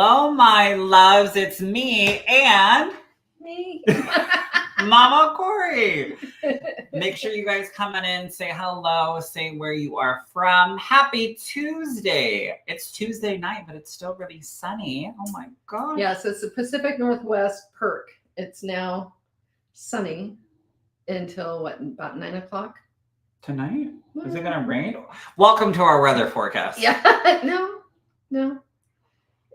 Hello, my loves. It's me and Me. Mama Corey. Make sure you guys come on in, say hello, say where you are from. Happy Tuesday. It's Tuesday night, but it's still really sunny. Oh my God. Yes, it's the Pacific Northwest perk. It's now sunny until what, about 9 o'clock? Tonight? Is it going to rain? Welcome to our weather forecast. Yeah, no.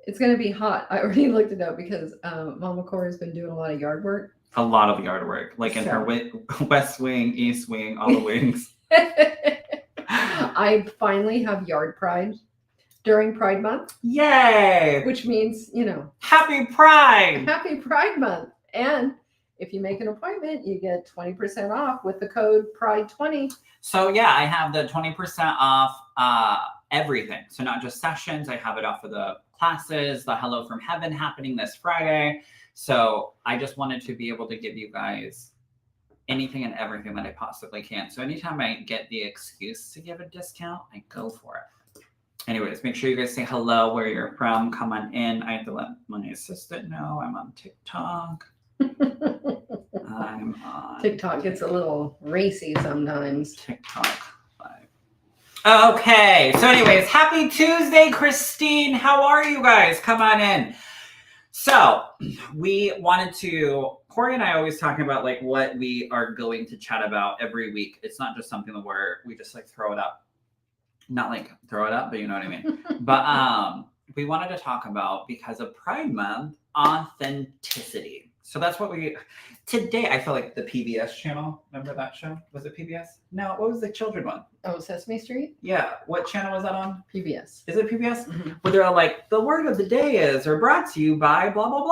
It's going to be hot. I already looked it up because Mama Corey's been doing a lot of yard work. A lot of yard work, like in her west wing, east wing, all the wings. I finally have yard pride during Pride Month. Yay! Which means, Happy Pride! Happy Pride Month. And if you make an appointment, you get 20% off with the code PRIDE20. So yeah, I have the 20% off everything. So not just sessions, I have it off of the classes, the Hello from Heaven happening this Friday. So I just wanted to be able to give you guys anything and everything that I possibly can. So anytime I get the excuse to give a discount, I go for it. Anyways, make sure you guys say hello, where you're from. Come on in. I have to let my assistant know I'm on TikTok. I'm on TikTok gets a little racy sometimes. TikTok live. Okay. So anyways, happy Tuesday, Christine. How are you guys? Come on in. So we wanted to, Corey and I always talking about like what we are going to chat about every week. It's not just something where we just like throw it up. Not like throw it up, but you know what I mean. But we wanted to talk about, because of Pride Month, authenticity. So that's what today I feel like the PBS channel, remember that show? Was it PBS? No, what was the children one? Oh, Sesame Street? Yeah. What channel was that on? PBS. Is it PBS? Mm-hmm. Where they're like, the word of the day is, or brought to you by blah, blah,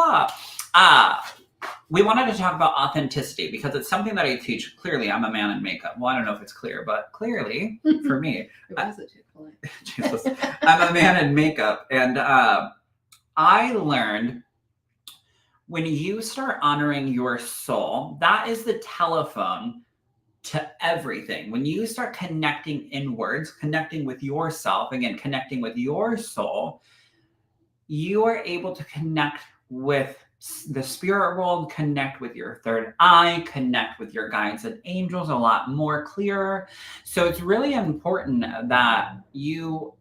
blah. We wanted to talk about authenticity because it's something that I teach. Clearly, I'm a man in makeup. Well, I don't know if it's clear, but clearly for me, Jesus, I'm a man in makeup. And I learned when you start honoring your soul, that is the telephone to everything. When you start connecting inwards, connecting with yourself, again, connecting with your soul, you are able to connect with the spirit world, connect with your third eye, connect with your guides and angels a lot more clearer. So it's really important that you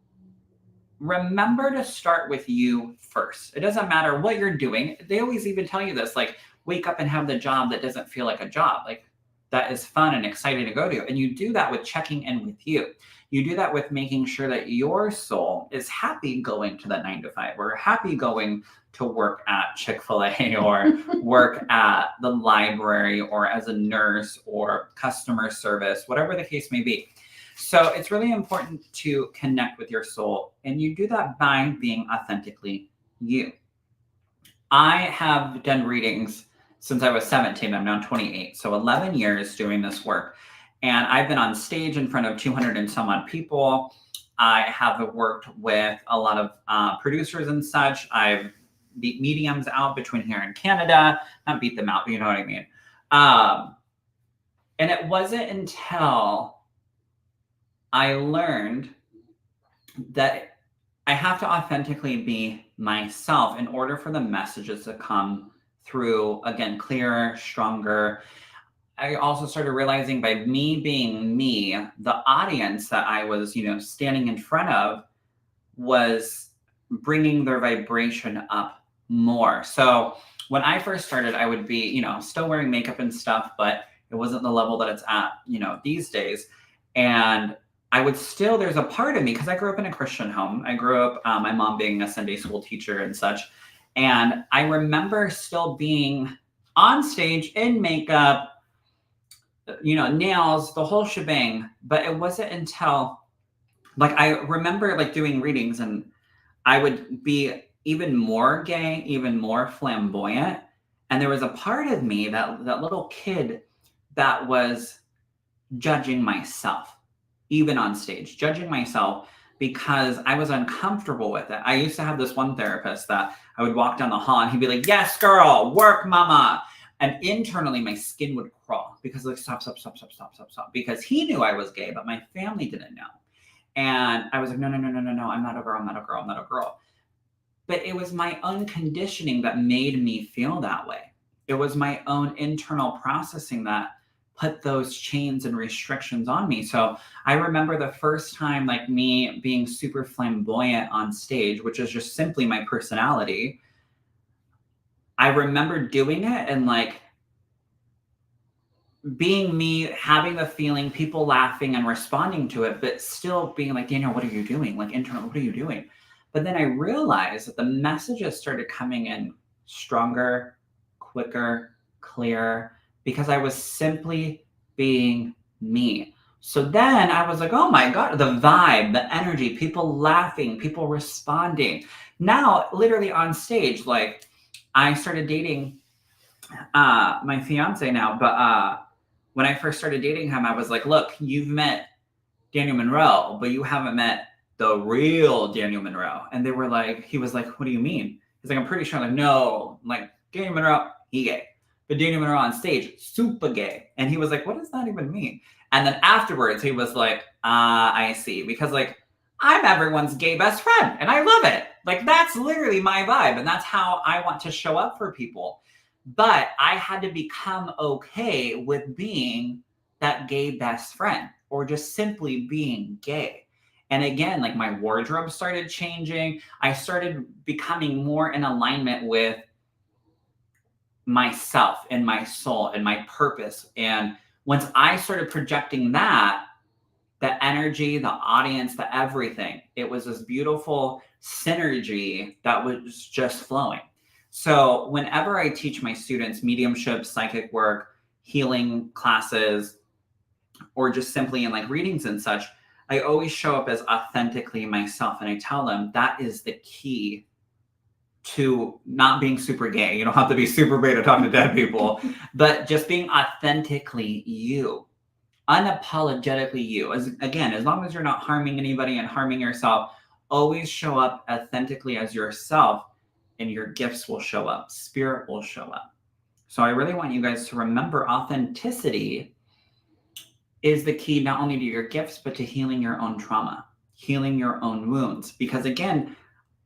remember to start with you first. It doesn't matter what you're doing. They always even tell you this, like, wake up and have the job that doesn't feel like a job. Like, that is fun and exciting to go to. And you do that with checking in with you. You do that with making sure that your soul is happy going to that 9 to 5, or happy going to work at Chick-fil-A, or work at the library, or as a nurse, or customer service, whatever the case may be. So it's really important to connect with your soul, and you do that by being authentically you. I have done readings since I was 17. I'm now 28. So 11 years doing this work. And I've been on stage in front of 200 and some odd people. I have worked with a lot of producers and such. I've beat mediums out between here and Canada. Not beat them out, but you know what I mean. And it wasn't until I learned that I have to authentically be myself in order for the messages to come through, again, clearer, stronger. I also started realizing by me being me, the audience that I was, standing in front of was bringing their vibration up more. So when I first started, I would be, still wearing makeup and stuff, but it wasn't the level that it's at, these days. And I would still, there's a part of me, because I grew up in a Christian home. I grew up, my mom being a Sunday school teacher and such. And I remember still being on stage in makeup, nails, the whole shebang. But it wasn't until, I remember doing readings, and I would be even more gay, even more flamboyant. And there was a part of me, that little kid, that was judging myself, even on stage, judging myself, because I was uncomfortable with it. I used to have this one therapist that I would walk down the hall and he'd be like, yes, girl, work, mama. And internally my skin would crawl because stop. Because he knew I was gay, but my family didn't know. And I was like, no, I'm not a girl. But it was my own conditioning that made me feel that way. It was my own internal processing that put those chains and restrictions on me. So I remember the first time, like me being super flamboyant on stage, which is just simply my personality. I remember doing it and like being me, having the feeling, people laughing and responding to it, but still being like, Daniel, what are you doing? Like, internal, what are you doing? But then I realized that the messages started coming in stronger, quicker, clearer, because I was simply being me. So then I was like, oh my God, the vibe, the energy, people laughing, people responding. Now, literally on stage, like I started dating my fiance now, but when I first started dating him, I was like, look, you've met Daniel Monroe, but you haven't met the real Daniel Monroe. And they were like, he was like, what do you mean? He's like, I'm pretty sure. I'm like, no, like Daniel Monroe, he gay. But Daniel Monroe on stage, super gay. And he was like, what does that even mean? And then afterwards, he was like, I see. Because like, I'm everyone's gay best friend and I love it. Like, that's literally my vibe. And that's how I want to show up for people. But I had to become okay with being that gay best friend or just simply being gay. And again, like my wardrobe started changing. I started becoming more in alignment with myself and my soul and my purpose. And once I started projecting that, the energy, the audience, the everything, it was this beautiful synergy that was just flowing. So whenever I teach my students mediumship, psychic work, healing classes, or just simply in like readings and such, I always show up as authentically myself. And I tell them that is the key to not being super gay. You don't have to be super gay to talk to dead people, but just being authentically you, unapologetically you. As long as you're not harming anybody and harming yourself, always show up authentically as yourself and your gifts will show up. Spirit will show up. So I really want you guys to remember authenticity is the key not only to your gifts, but to healing your own trauma, healing your own wounds. Because again,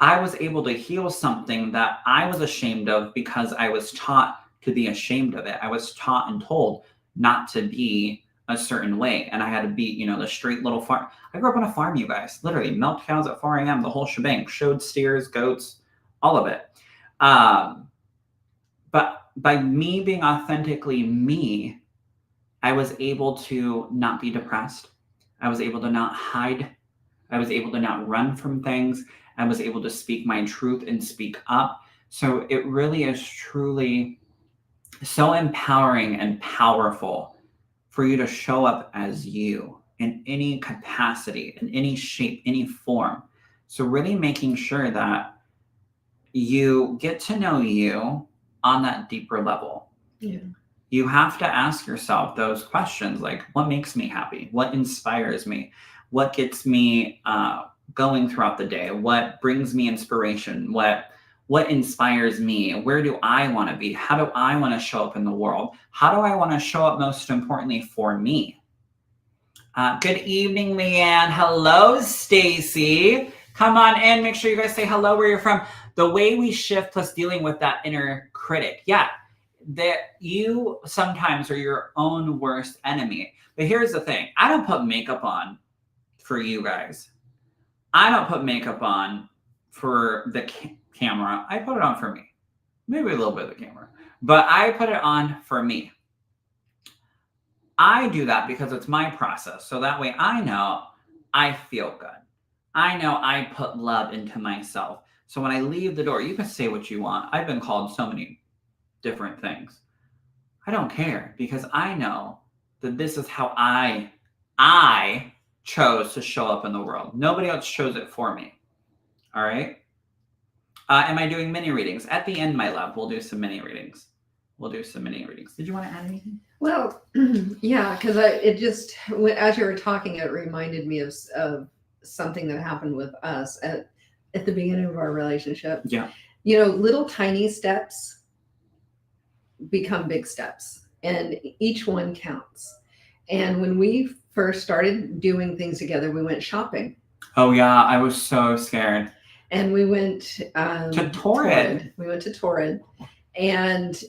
I was able to heal something that I was ashamed of because I was taught to be ashamed of it. I was taught and told not to be a certain way. And I had to be, the straight little farm. I grew up on a farm, you guys, literally milked cows at 4 a.m., the whole shebang, showed steers, goats, all of it. But by me being authentically me, I was able to not be depressed. I was able to not hide. I was able to not run from things. I was able to speak my truth and speak up. So it really is truly so empowering and powerful for you to show up as you in any capacity, in any shape, any form. So really making sure that you get to know you on that deeper level. Yeah. You have to ask yourself those questions like, what makes me happy? What inspires me? What gets me going throughout the day? What brings me inspiration? What inspires me? Where do I want to be? How do I want to show up in the world? How do I want to show up most importantly for me? Good evening, Leanne. Hello, Stacy. Come on in. Make sure you guys say hello where you're from. The way we shift plus dealing with that inner critic. Yeah, that you sometimes are your own worst enemy. But here's the thing. I don't put makeup on for you guys. I don't put makeup on for the camera. I put it on for me. Maybe a little bit of the camera. But I put it on for me. I do that because it's my process. So that way I know I feel good. I know I put love into myself. So when I leave the door, you can say what you want. I've been called so many different things. I don't care because I know that this is how I chose to show up in the world. Nobody else chose it for me. All right. Am I doing mini readings? At the end, my love, we'll do some mini readings. Did you want to add anything? Well, yeah, because as you were talking, it reminded me of something that happened with us at the beginning of our relationship. Yeah. Little tiny steps become big steps, and each one counts. And when we first started doing things together, we went shopping. Oh yeah, I was so scared. and we went To Torrid. We went to Torrid. And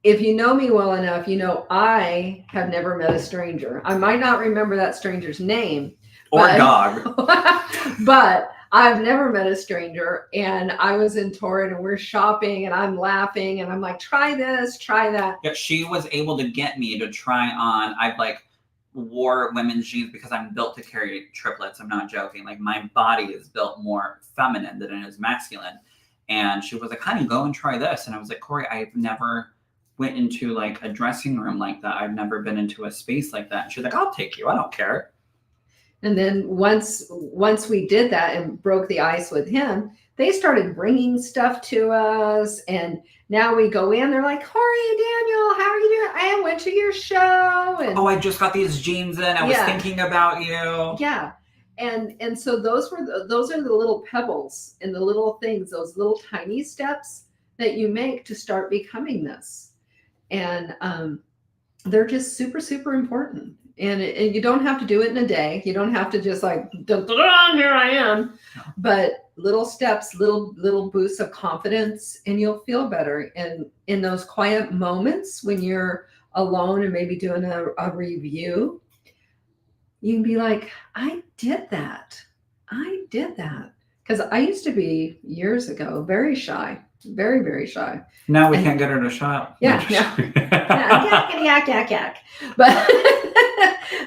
if you know me well enough, you know I have never met a stranger. I might not remember that stranger's name. Or dog. But I've never met a stranger. And I was in Torrid and we're shopping and I'm laughing and I'm like, try this, try that. Yeah, she was able to get me to try on. I've like wore women's jeans because I'm built to carry triplets. I'm not joking. Like my body is built more feminine than it is masculine. And she was like, honey, go and try this. And I was like, Corey, I've never went into like a dressing room like that. I've never been into a space like that. And she's like, I'll take you. I don't care. And then once we did that and broke the ice with him, they started bringing stuff to us. And now we go in, they're like, Corey and Daniel, how are you doing? I went to your show. And oh, I just got these jeans in. I was thinking about you. Yeah. And so those are the little pebbles and the little things, those little tiny steps that you make to start becoming this. And they're just super, super important. And you don't have to do it in a day. You don't have to just like, dun, dun, dun, here I am. But little steps, little boosts of confidence, and you'll feel better. And in those quiet moments when you're alone and maybe doing a review, you can be like, I did that. Because I used to be years ago very shy, very, very shy. Now we can't get her to shop. Yeah. Yak.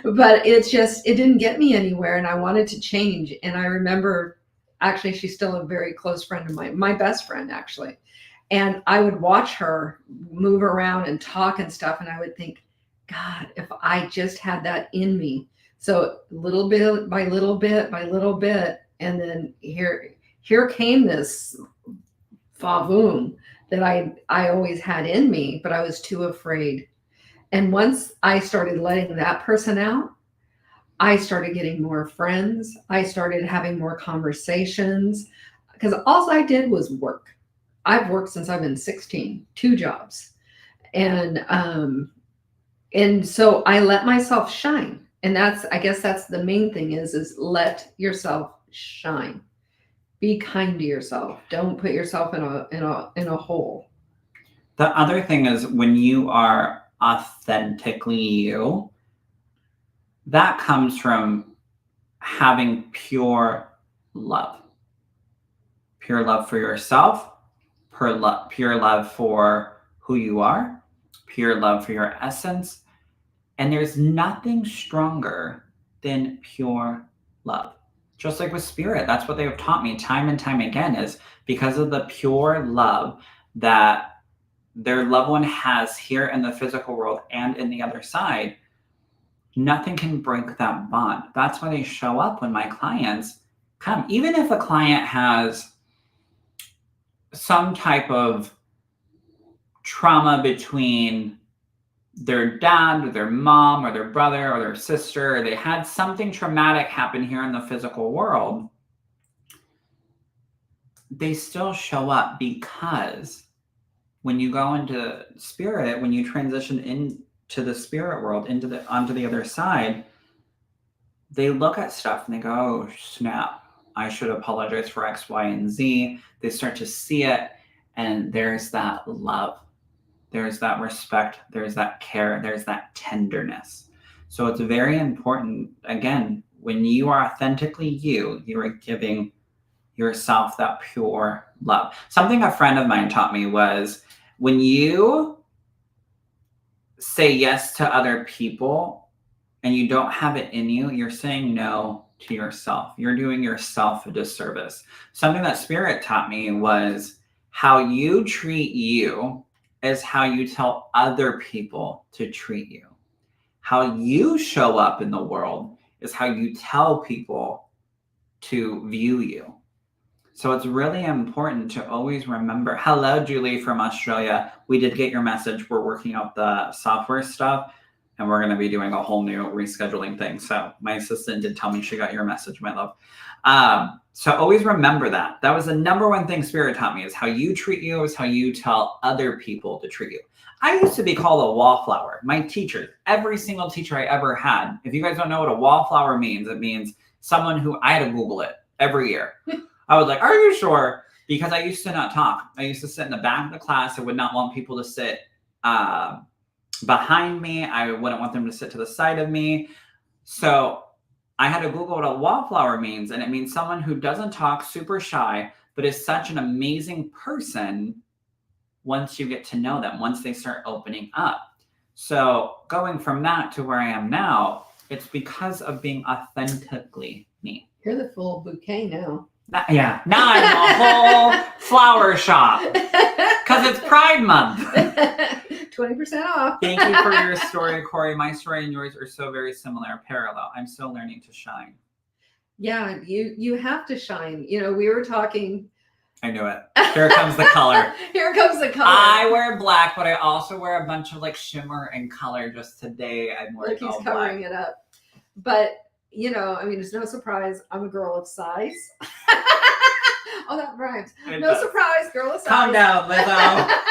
But it didn't get me anywhere, and I wanted to change. And I remember, actually, she's still a very close friend of mine, my best friend, actually. And I would watch her move around and talk and stuff, and I would think, God, if I just had that in me. So little bit by little bit by little bit, and then here came this fa-voom that I always had in me, but I was too afraid. And once I started letting that person out, I started getting more friends. I started having more conversations because all I did was work. I've worked since I've been 16, 2 jobs. And so I let myself shine. And I guess that's the main thing is let yourself shine. Be kind to yourself. Don't put yourself in a hole. The other thing is when you are authentically you, that comes from having pure love for yourself, pure love for who you are, pure love for your essence. And there's nothing stronger than pure love. Just like with spirit, that's what they have taught me time and time again, is because of the pure love that their loved one has here in the physical world and in the other side, nothing can break that bond. That's why they show up when my clients come. Even if a client has some type of trauma between their dad or their mom or their brother or their sister, or they had something traumatic happen here in the physical world, they still show up, because when you go into spirit, when you transition into the spirit world, onto the other side, they look at stuff and they go, oh snap, I should apologize for X, Y, and Z. They start to see it, and there's that love. There's that respect, there's that care, there's that tenderness. So it's very important, again, when you are authentically you are giving yourself that pure love. Something a friend of mine taught me was, when you say yes to other people and you don't have it in you, you're saying no to yourself. You're doing yourself a disservice. Something that Spirit taught me was, how you treat you is how you tell other people to treat you. How you show up in the world is how you tell people to view you. So it's really important to always remember. Hello, Julie from Australia. We did get your message. We're working out the software stuff, and we're going to be doing a whole new rescheduling thing. So my assistant did tell me she got your message, my love. So always remember that. That was the number one thing Spirit taught me, is how you treat you is how you tell other people to treat you. I used to be called a wallflower. My teachers, every single teacher I ever had, if you guys don't know what a wallflower means, it means someone who, I had to Google it every year. I was like, are you sure? Because I used to not talk. I used to sit in the back of the class. I would not want people to sit behind me. I wouldn't want them to sit to the side of me. So I had to Google what a wallflower means, and it means someone who doesn't talk, super shy, but is such an amazing person once you get to know them, once they start opening up. So going from that to where I am now, it's because of being authentically me. You're the full bouquet now. Yeah, now I'm a whole flower shop because it's Pride Month. 20% off. Thank you for your story, Corey. My story and yours are so very similar, parallel. I'm still learning to shine. Yeah, you have to shine. You know, we were talking. I knew it. Here comes the color. Here comes the color. I wear black, but I also wear a bunch of like shimmer and color. Just today, I'm wearing all black. He's covering it up. But, you know, I mean, it's no surprise. I'm a girl of size. Oh, that rhymes. No surprise, girl of size. Calm down, Lizzo.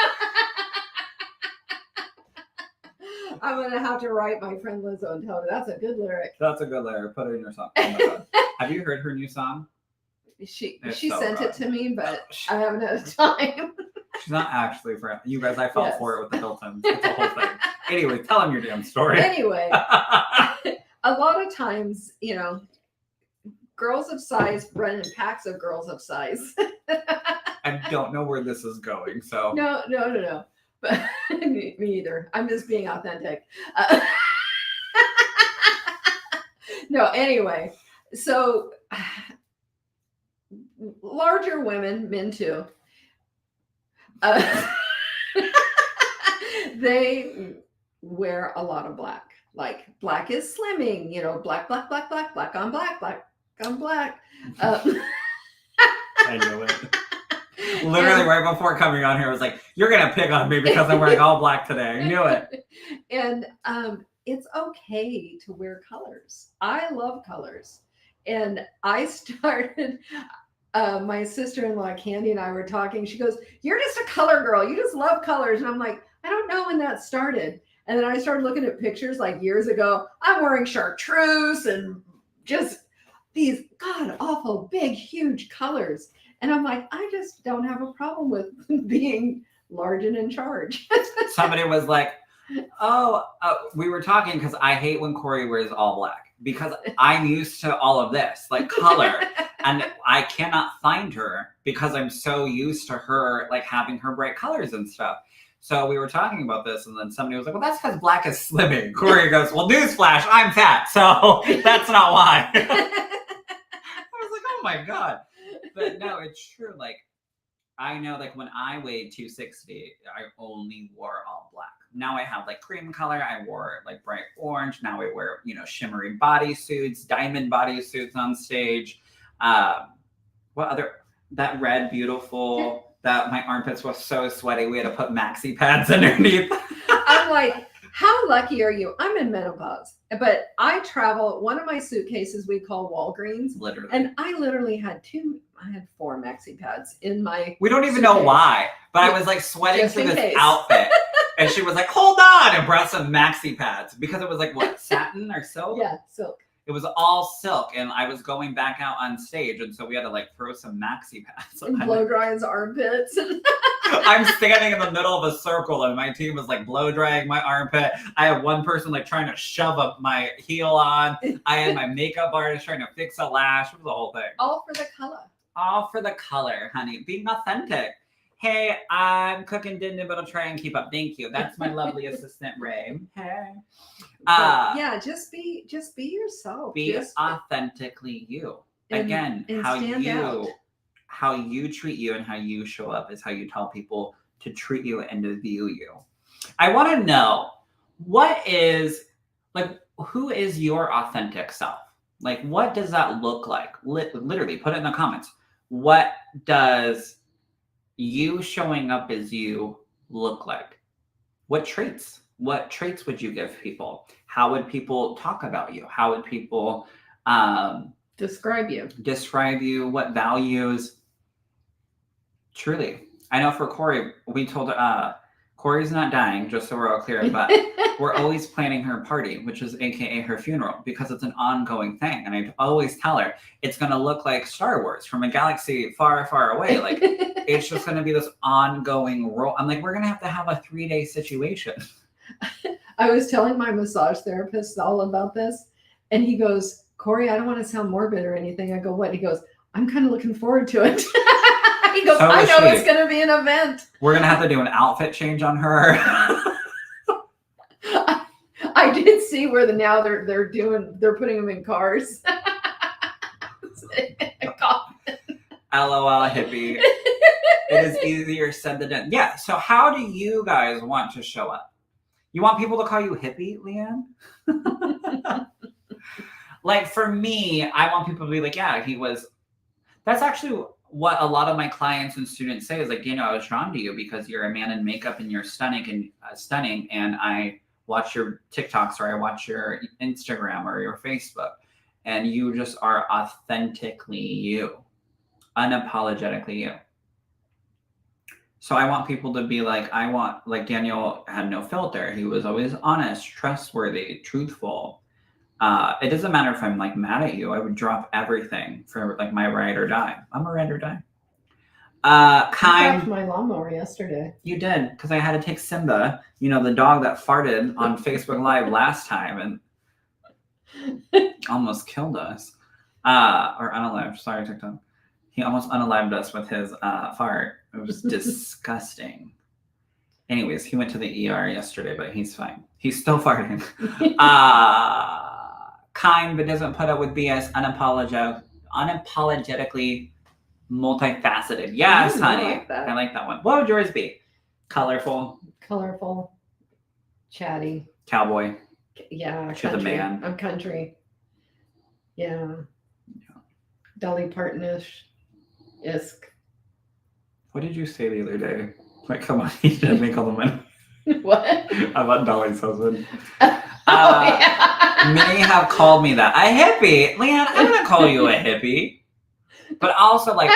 I'm going to have to write my friend Lizzo and tell her that's a good lyric. That's a good lyric. Put it in your song. Oh my God. Have you heard her new song? She so sent good. it to me, but I haven't had time. She's not actually for you guys. I fell for it with the Hiltons. It's a whole thing. Anyway, tell them your damn story. Anyway, a lot of times, you know, girls of size run in packs of girls of size. I don't know where this is going. So no. But me either. I'm just being authentic. No, anyway, so larger women, men too, they wear a lot of black. Like black is slimming, you know, black on black, black on black. I knew it. Literally right before coming on here, I was like, you're going to pick on me because I'm wearing all black today. I knew it. And it's okay to wear colors. I love colors. And I started, my sister-in-law, Candy, and I were talking. She goes, you're just a color girl. You just love colors. And I'm like, I don't know when that started. And then I started looking at pictures like years ago. I'm wearing chartreuse and just these god-awful, big, huge colors. And I'm like, I just don't have a problem with being large and in charge. Somebody was like, we were talking because I hate when Corey wears all black because I'm used to all of this, like color. And I cannot find her because I'm so used to her, like having her bright colors and stuff. So we were talking about this, and then somebody was like, well, that's because black is slimming. Corey goes, well, newsflash, I'm fat. So that's not why. I was like, oh my God. But no, it's true. Like, I know, like, when I weighed 260, I only wore all black. Now I have, like, cream color. I wore, like, bright orange. Now I wear, you know, shimmery bodysuits, diamond bodysuits on stage. What other? That red, beautiful, that my armpits were so sweaty. We had to put maxi pads underneath. I'm like, how lucky are you? I'm in menopause, but I travel. One of my suitcases we call Walgreens. Literally. And I literally had 4 maxi pads in my We don't even know why, but I was like sweating Just through in this case. outfit. And she was like, hold on, and brought some maxi pads because it was like, what, satin or silk? Yeah, silk. It was all silk, and I was going back out on stage, and so we had to like throw some maxi pads. And blow dry his armpits. I'm standing in the middle of a circle, and my team was like blow drying my armpit. I had one person like trying to shove up my heel on. I had my makeup artist trying to fix a lash. It was the whole thing. All for the color. All for the color, honey. Being authentic. Hey, I'm cooking dinner, but I'll try and keep up. Thank you. That's my lovely assistant, Ray. Hey. Yeah, just be yourself. Be authentically you. Again, and how you you treat you and how you show up is how you tell people to treat you and to view you. I want to know who is your authentic self? Like, what does that look like? Literally, put it in the comments. What does you showing up as you look like? What traits would you give people? How would people talk about you? How would people describe you? What values? Truly. I know for Corey, we told Corey's not dying, just so we're all clear, but we're always planning her party, which is AKA her funeral, because it's an ongoing thing. And I always tell her it's going to look like Star Wars from a galaxy far, far away. Like, it's just going to be this ongoing role. I'm like, we're going to have a 3-day situation. I was telling my massage therapist all about this, and he goes, Corey, I don't want to sound morbid or anything. I go, what? He goes, I'm kind of looking forward to it. He goes, So I is know she. it's going to be an event. We're going to have to do an outfit change on her. I did see where they're putting them in cars. LOL hippie. It is easier said than done. Yeah, so how do you guys want to show up? You want people to call you hippie, Leanne? Like, for me, I want people to be like, yeah, he was. That's actually what a lot of my clients and students say is like, I was drawn to you because you're a man in makeup and you're stunning and I watch your TikToks or I watch your Instagram or your Facebook, and you just are authentically you, unapologetically you. So I want people to be like, like Daniel had no filter. He was always honest, trustworthy, truthful. It doesn't matter if I'm like mad at you. I would drop everything for like my ride or die. I'm a ride or die. I dropped my lawnmower yesterday. You did, because I had to take Simba, the dog that farted on Facebook Live last time and almost killed us. Or unalived. Sorry, TikTok. He almost unalived us with his fart. It was disgusting. Anyways, he went to the ER yesterday, but he's fine. He's still farting. Kind, but doesn't put up with BS. Unapologetically multifaceted. Yes, honey. I like that one. What would yours be? Colorful, chatty, cowboy. Yeah, to the man. I'm country. Yeah. Dolly Parton-ish. Isk. What did you say the other day? Like, come on, you didn't make all the money. What? About Dolly's husband. Yeah. Many have called me that. A hippie. Leanne, I'm going to call you a hippie. But also, like,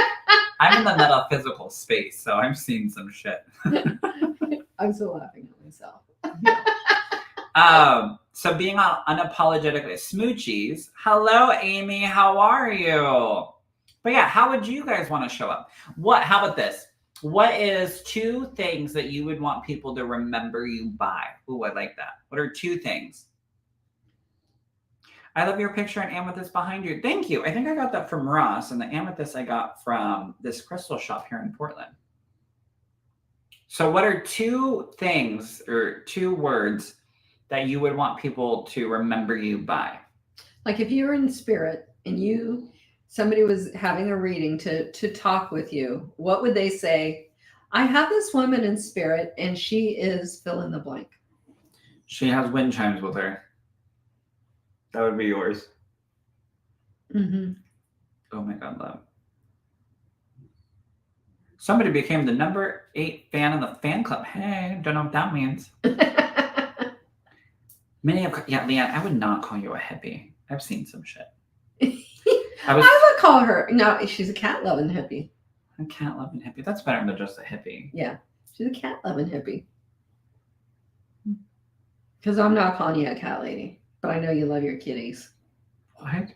I'm in the metaphysical space, so I'm seeing some shit. I'm still laughing at myself. So being on unapologetically smoochies. Hello, Amy. How are you? But yeah, how would you guys want to show up? How about this? What is 2 things that you would want people to remember you by? Ooh, I like that. What are 2 things? I love your picture and amethyst behind you. Thank you. I think I got that from Ross, and the amethyst I got from this crystal shop here in Portland. So what are 2 things or 2 words that you would want people to remember you by? Like if you were in spirit and somebody was having a reading to talk with you, what would they say? I have this woman in spirit and she is fill in the blank. She has wind chimes with her. That would be yours. Mm-hmm. Oh my God, love. Somebody became the number 8 fan in the fan club. Hey, don't know what that means. Leanne, I would not call you a hippie. I've seen some shit. I would call her. No, she's a cat loving hippie. A cat loving hippie. That's better than just a hippie. Yeah, she's a cat loving hippie. Because I'm not calling you a cat lady, but I know you love your kitties. What?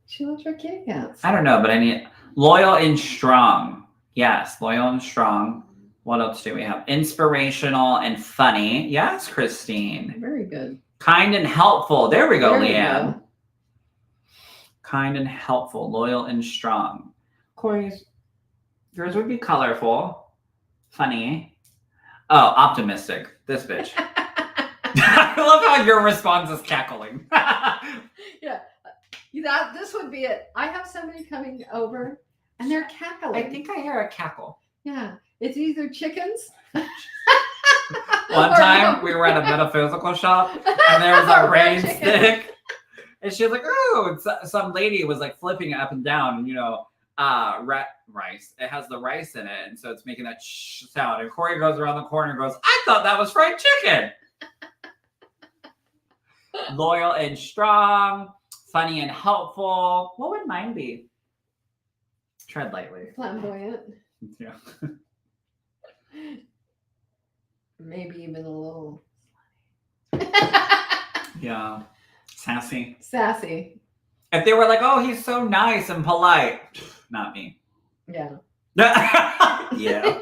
She loves her kitty cats. I don't know, but I need loyal and strong. Yes, loyal and strong. What else do we have? Inspirational and funny. Yes, Christine. Very good. Kind and helpful. There we go, There Leanne. We go. Kind and helpful, loyal and strong. Corey's, yours would be colorful, funny. Oh, optimistic. This bitch. I love how your response is cackling. Yeah. This would be it. I have somebody coming over and they're cackling. I think I hear a cackle. Yeah. It's either chickens. One time we were at a metaphysical shop and there was a rain stick. And she was like, oh, some lady was like flipping it up and down. And, rice. It has the rice in it. And so it's making that sound. And Corey goes around the corner and goes, I thought that was fried chicken. Loyal and strong, funny and helpful. What would mine be? Tread lightly. Flamboyant. Yeah. maybe even a little Yeah. Sassy. sassy. If they were like, oh, he's so nice and polite. Not me. Yeah. Yeah.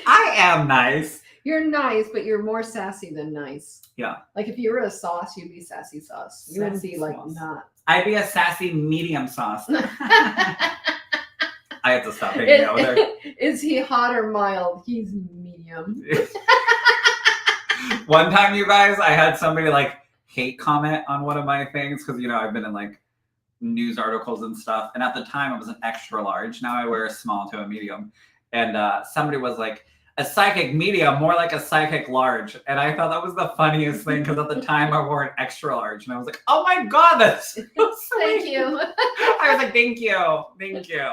I am nice. You're nice, but you're more sassy than nice. Yeah. Like if you were a sauce, you'd be sassy sauce. You wouldn't be like sauce. not. I'd be a sassy medium sauce. I have to stop hanging out with her. Is he hot or mild? He's medium. One time, you guys, I had somebody like hate comment on one of my things because, you know, I've been in like news articles and stuff. And at the time, I was an extra large. Now I wear a small to a medium. And somebody was like, a psychic medium, more like a psychic large. And I thought that was the funniest thing because at the time I wore an extra large. And I was like, oh my God, that's so Thank you. I was like, thank you. Thank you.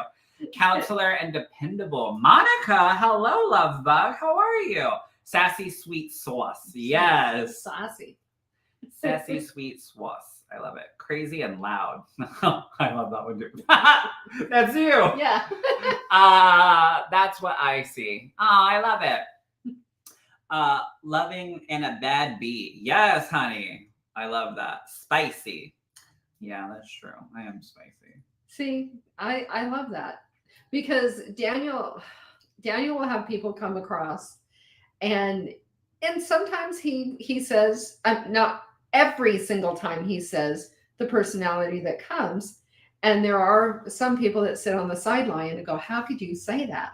Counselor and dependable. Monica, hello, love bug. How are you? Sassy sweet sauce. Yes. Saucy. Sassy sweet sauce. I love it. Crazy and loud. I love that one too. That's you. Yeah. That's what I see. Oh, I love it. Loving and a bad bee. Yes, honey. I love that. Spicy. Yeah, that's true. I am spicy. See, I love that because Daniel will have people come across and sometimes he says, not every single time he says the personality that comes. And there are some people that sit on the sideline and go, how could you say that?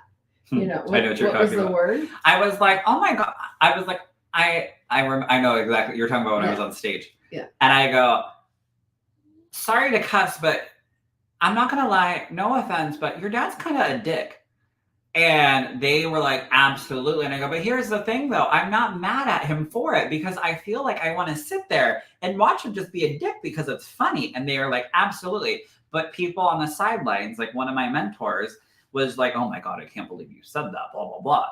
You know, I know what you're what was talking the about. word? I was like, oh my God. I was like, I know exactly what you're talking about when I was on stage. Yeah. And I go, sorry to cuss, but I'm not going to lie. No offense, but your dad's kind of a dick. And they were like, absolutely. And I go, but here's the thing, though. I'm not mad at him for it because I feel like I want to sit there and watch him just be a dick because it's funny. And they are like, absolutely. But people on the sidelines, like one of my mentors was like, oh my God, I can't believe you said that, blah, blah, blah.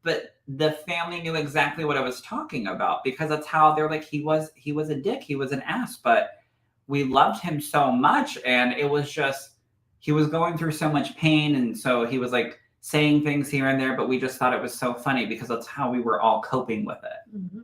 But the family knew exactly what I was talking about because that's how they're like, he was a dick. He was an ass. But we loved him so much. And it was just, he was going through so much pain. And so he was like, saying things here and there, but we just thought it was so funny because that's how we were all coping with it. Mm-hmm.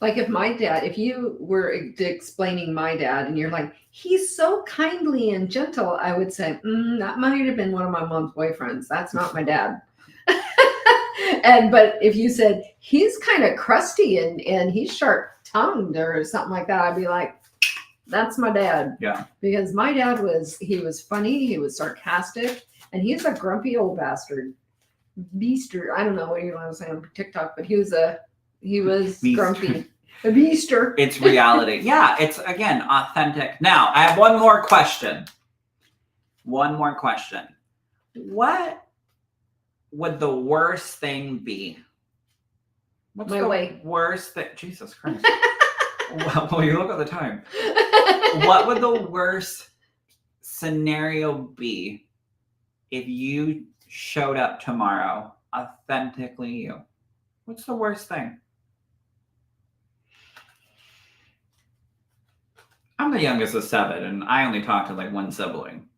Like if you were explaining my dad and you're like, he's so kindly and gentle, I would say, that might have been one of my mom's boyfriends. That's not my dad. But if you said he's kind of crusty and he's sharp tongued or something like that, I'd be like, that's my dad. Yeah. Because my dad was funny, he was sarcastic. And he's a grumpy old bastard. Beaster. I don't know what you want to say on TikTok, but he was Beast. Grumpy. A beaster. It's reality. Yeah, it's again authentic. Now, I have one more question. What would the worst thing be? What's the worst thing? Jesus Christ. Well, you look at the time. What would the worst scenario be if you showed up tomorrow, authentically you? What's the worst thing? I'm the youngest of 7, and I only talk to like one sibling.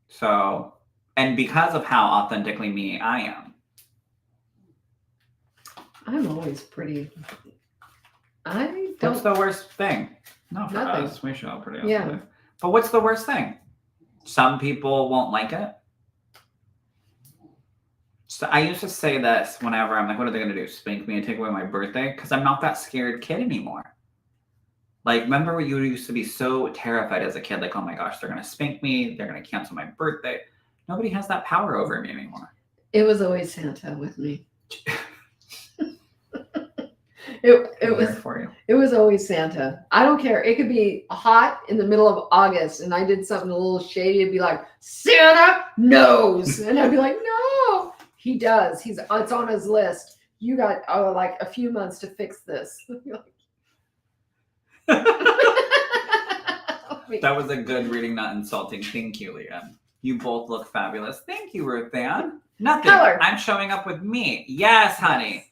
So, and because of how authentically me I am. I'm always pretty. What's the worst thing? No, for Nothing. us, we show up pretty Yeah. authentic. But what's the worst thing? Some people won't like it. So I used to say this whenever I'm like, what are they going to do? Spank me and take away my birthday? Because I'm not that scared kid anymore. Like, remember when you used to be so terrified as a kid, like, oh my gosh, they're going to spank me. They're going to cancel my birthday. Nobody has that power over me anymore. It was always Santa with me. It was always Santa. I don't care. It could be hot in the middle of August and I did something a little shady. It'd be like, Santa knows. And I'd be like, no. He does. It's on his list. You got like a few months to fix this. That was a good reading, not insulting. Thank you, Leanne. You both look fabulous. Thank you, Ruth Ann. Nothing. Color. I'm showing up with me. Yes, honey. Yes.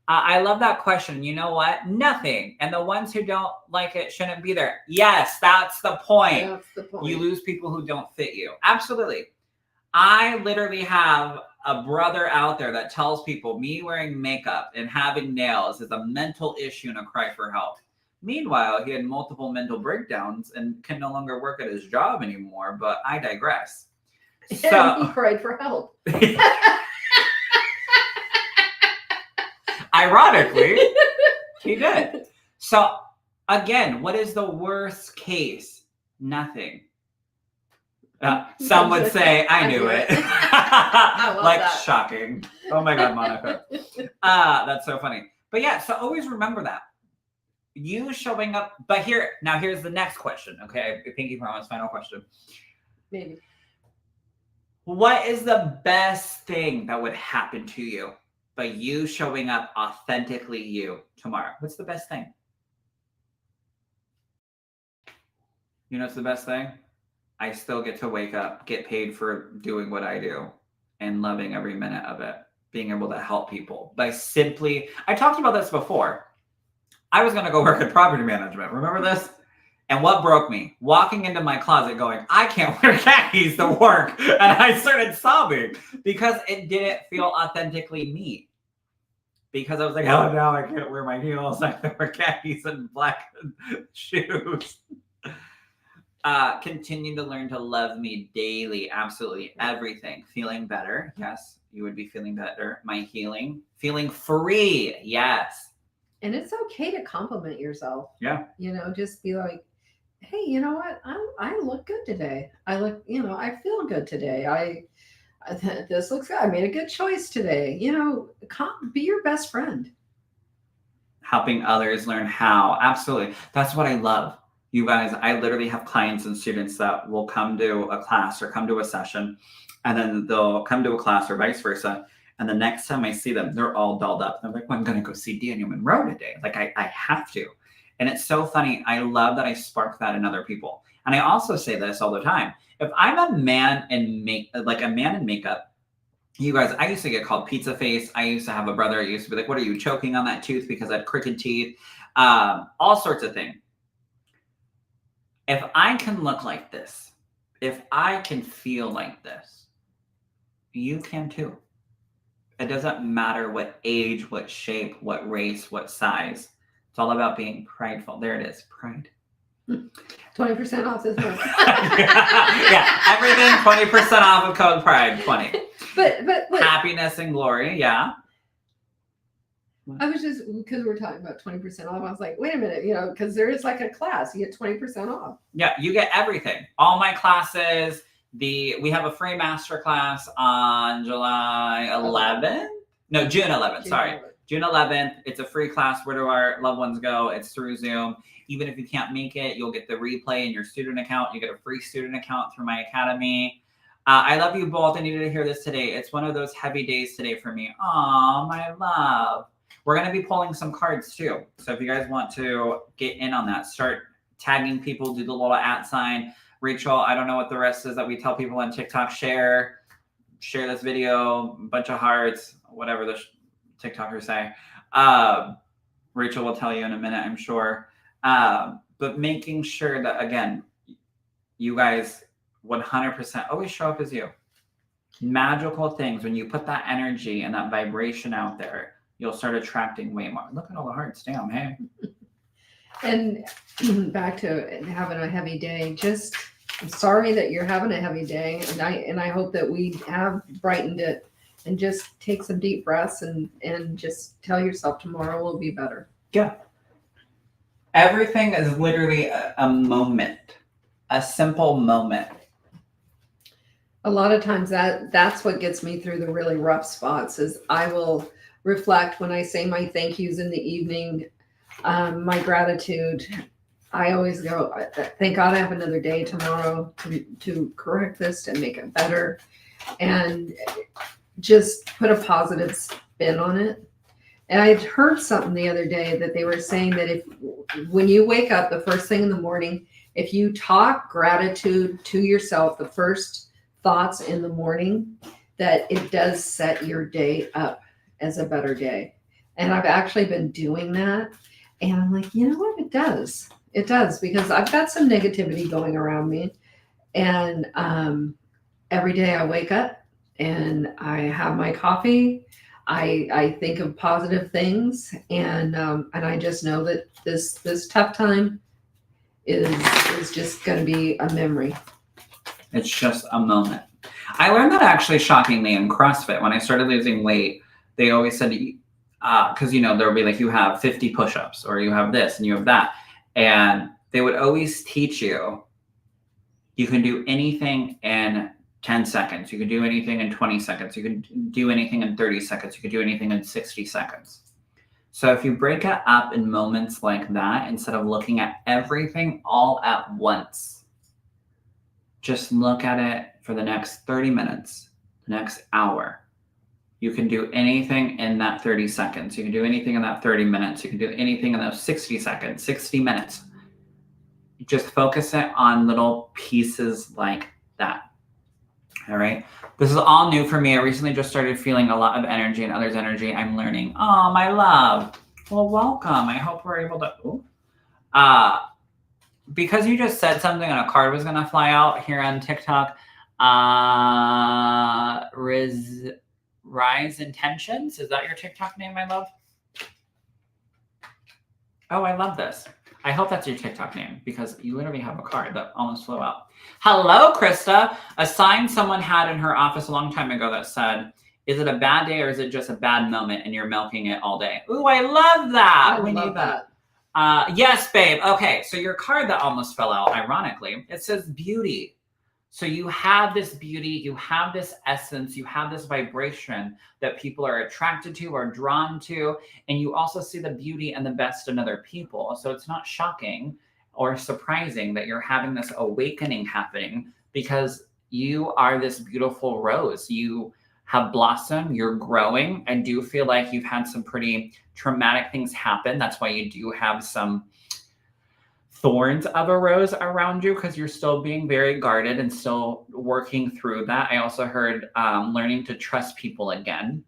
I love that question. You know what? Nothing. And the ones who don't like it shouldn't be there. Yes, that's the point. That's the point. You lose people who don't fit you. Absolutely. I literally have a brother out there that tells people me wearing makeup and having nails is a mental issue and a cry for help. Meanwhile, he had multiple mental breakdowns and can no longer work at his job anymore, but I digress. And So, he cried for help. ironically, he did. So, again, what is the worst case? Nothing. Some would say, I knew it. I love like, that. shocking. Oh my God, Monica. That's so funny. But yeah, so always remember that. You showing up, but here's the next question, okay? Pinky promise, final question. Maybe. What is the best thing that would happen to you by you showing up authentically you tomorrow? What's the best thing? You know what's the best thing? I still get to wake up, get paid for doing what I do, and loving every minute of it. Being able to help people by simply, I talked about this before. I was going to go work in property management. Remember this? And what broke me? Walking into my closet going, I can't wear khakis to work. And I started sobbing because it didn't feel authentically me. Because I was like, oh no, I can't wear my heels. I have to wear khakis and black shoes. Continue to learn to love me daily. Absolutely everything. Feeling better. Yes, you would be feeling better. My healing. Feeling free. Yes. And it's okay to compliment yourself. Yeah. Just be like, hey, you know what? I look good today. I feel good today. This looks good. I made a good choice today. Be your best friend. Helping others learn how. Absolutely. That's what I love. You guys, I literally have clients and students that will come to a class or come to a session, and then they'll come to a class or vice versa. And the next time I see them, they're all dolled up. They're like, well, I'm going to go see Daniel Monroe today. Like, I have to. And it's so funny. I love that I spark that in other people. And I also say this all the time. If I'm a man in makeup, you guys, I used to get called pizza face. I used to have a brother who used to be like, what are you, choking on that tooth because I had crooked teeth? All sorts of things. If I can look like this, if I can feel like this, you can too. It doesn't matter what age, what shape, what race, what size. It's all about being prideful. There it is, pride. 20% off this month. Yeah, everything 20% off with code PRIDE 20. But Happiness and glory, yeah. I was just, because we're talking about 20% off, I was like, wait a minute, because there is like a class, you get 20% off. Yeah, you get everything. All my classes. We have a free master class on July 11th. No, June 11th. Sorry. June 11th. It's a free class. Where do our loved ones go? It's through Zoom. Even if you can't make it, you'll get the replay in your student account. You get a free student account through my academy. I love you both. I needed to hear this today. It's one of those heavy days today for me. Aw, my love. We're going to be pulling some cards too. So if you guys want to get in on that, start tagging people, do the little @ sign. Rachel, I don't know what the rest is that we tell people on TikTok. Share this video, a bunch of hearts, whatever the TikTokers say. Rachel will tell you in a minute, I'm sure. But making sure that, again, you guys 100% always show up as you. Magical things. When you put that energy and that vibration out there, you'll start attracting way more. Look at all the hearts. Damn, hey. And back to having a heavy day, I'm sorry that you're having a heavy day, and I hope that we have brightened it. And just take some deep breaths and just tell yourself tomorrow will be better. Yeah. Everything is literally a moment, a simple moment. A lot of times that's what gets me through the really rough spots is I will reflect when I say my thank yous in the evening, my gratitude. I always go, thank God I have another day tomorrow to correct this and make it better. And just put a positive spin on it. And I heard something the other day that they were saying that when you wake up the first thing in the morning, if you talk gratitude to yourself, the first thoughts in the morning, that it does set your day up as a better day. And I've actually been doing that. And I'm like, you know what? It does. It does, because I've got some negativity going around me. And every day I wake up, and I have my coffee. I think of positive things, and I just know that this tough time is just going to be a memory. It's just a moment. I learned that actually shockingly in CrossFit. When I started losing weight, they always said, because there'll be like, you have 50 push-ups, or you have this and you have that. And they would always teach you can do anything in 10 seconds. You can do anything in 20 seconds. You can do anything in 30 seconds. You can do anything in 60 seconds. So if you break it up in moments like that, instead of looking at everything all at once, just look at it for the next 30 minutes, the next hour. You can do anything in that 30 seconds. You can do anything in that 30 minutes. You can do anything in those 60 seconds, 60 minutes. Just focus it on little pieces like that. All right. This is all new for me. I recently just started feeling a lot of energy and others' energy. I'm learning. Oh, my love. Well, welcome. I hope we're able to. Because you just said something and a card was going to fly out here on TikTok. Rise Intentions. Is that your TikTok name, my love? Oh, I love this. I hope that's your TikTok name, because you literally have a card that almost flew out. Hello, Krista. A sign someone had in her office a long time ago that said, is it a bad day or is it just a bad moment and you're milking it all day? Ooh, I love that. We need that. Yes, babe. Okay, so your card that almost fell out, ironically, it says beauty. So you have this beauty, you have this essence, you have this vibration that people are attracted to or drawn to, and you also see the beauty and the best in other people. So it's not shocking or surprising that you're having this awakening happening, because you are this beautiful rose. You have blossomed, you're growing. I do feel like you've had some pretty traumatic things happen. That's why you do have some thorns of a rose around you, because you're still being very guarded and still working through that. I also heard learning to trust people again.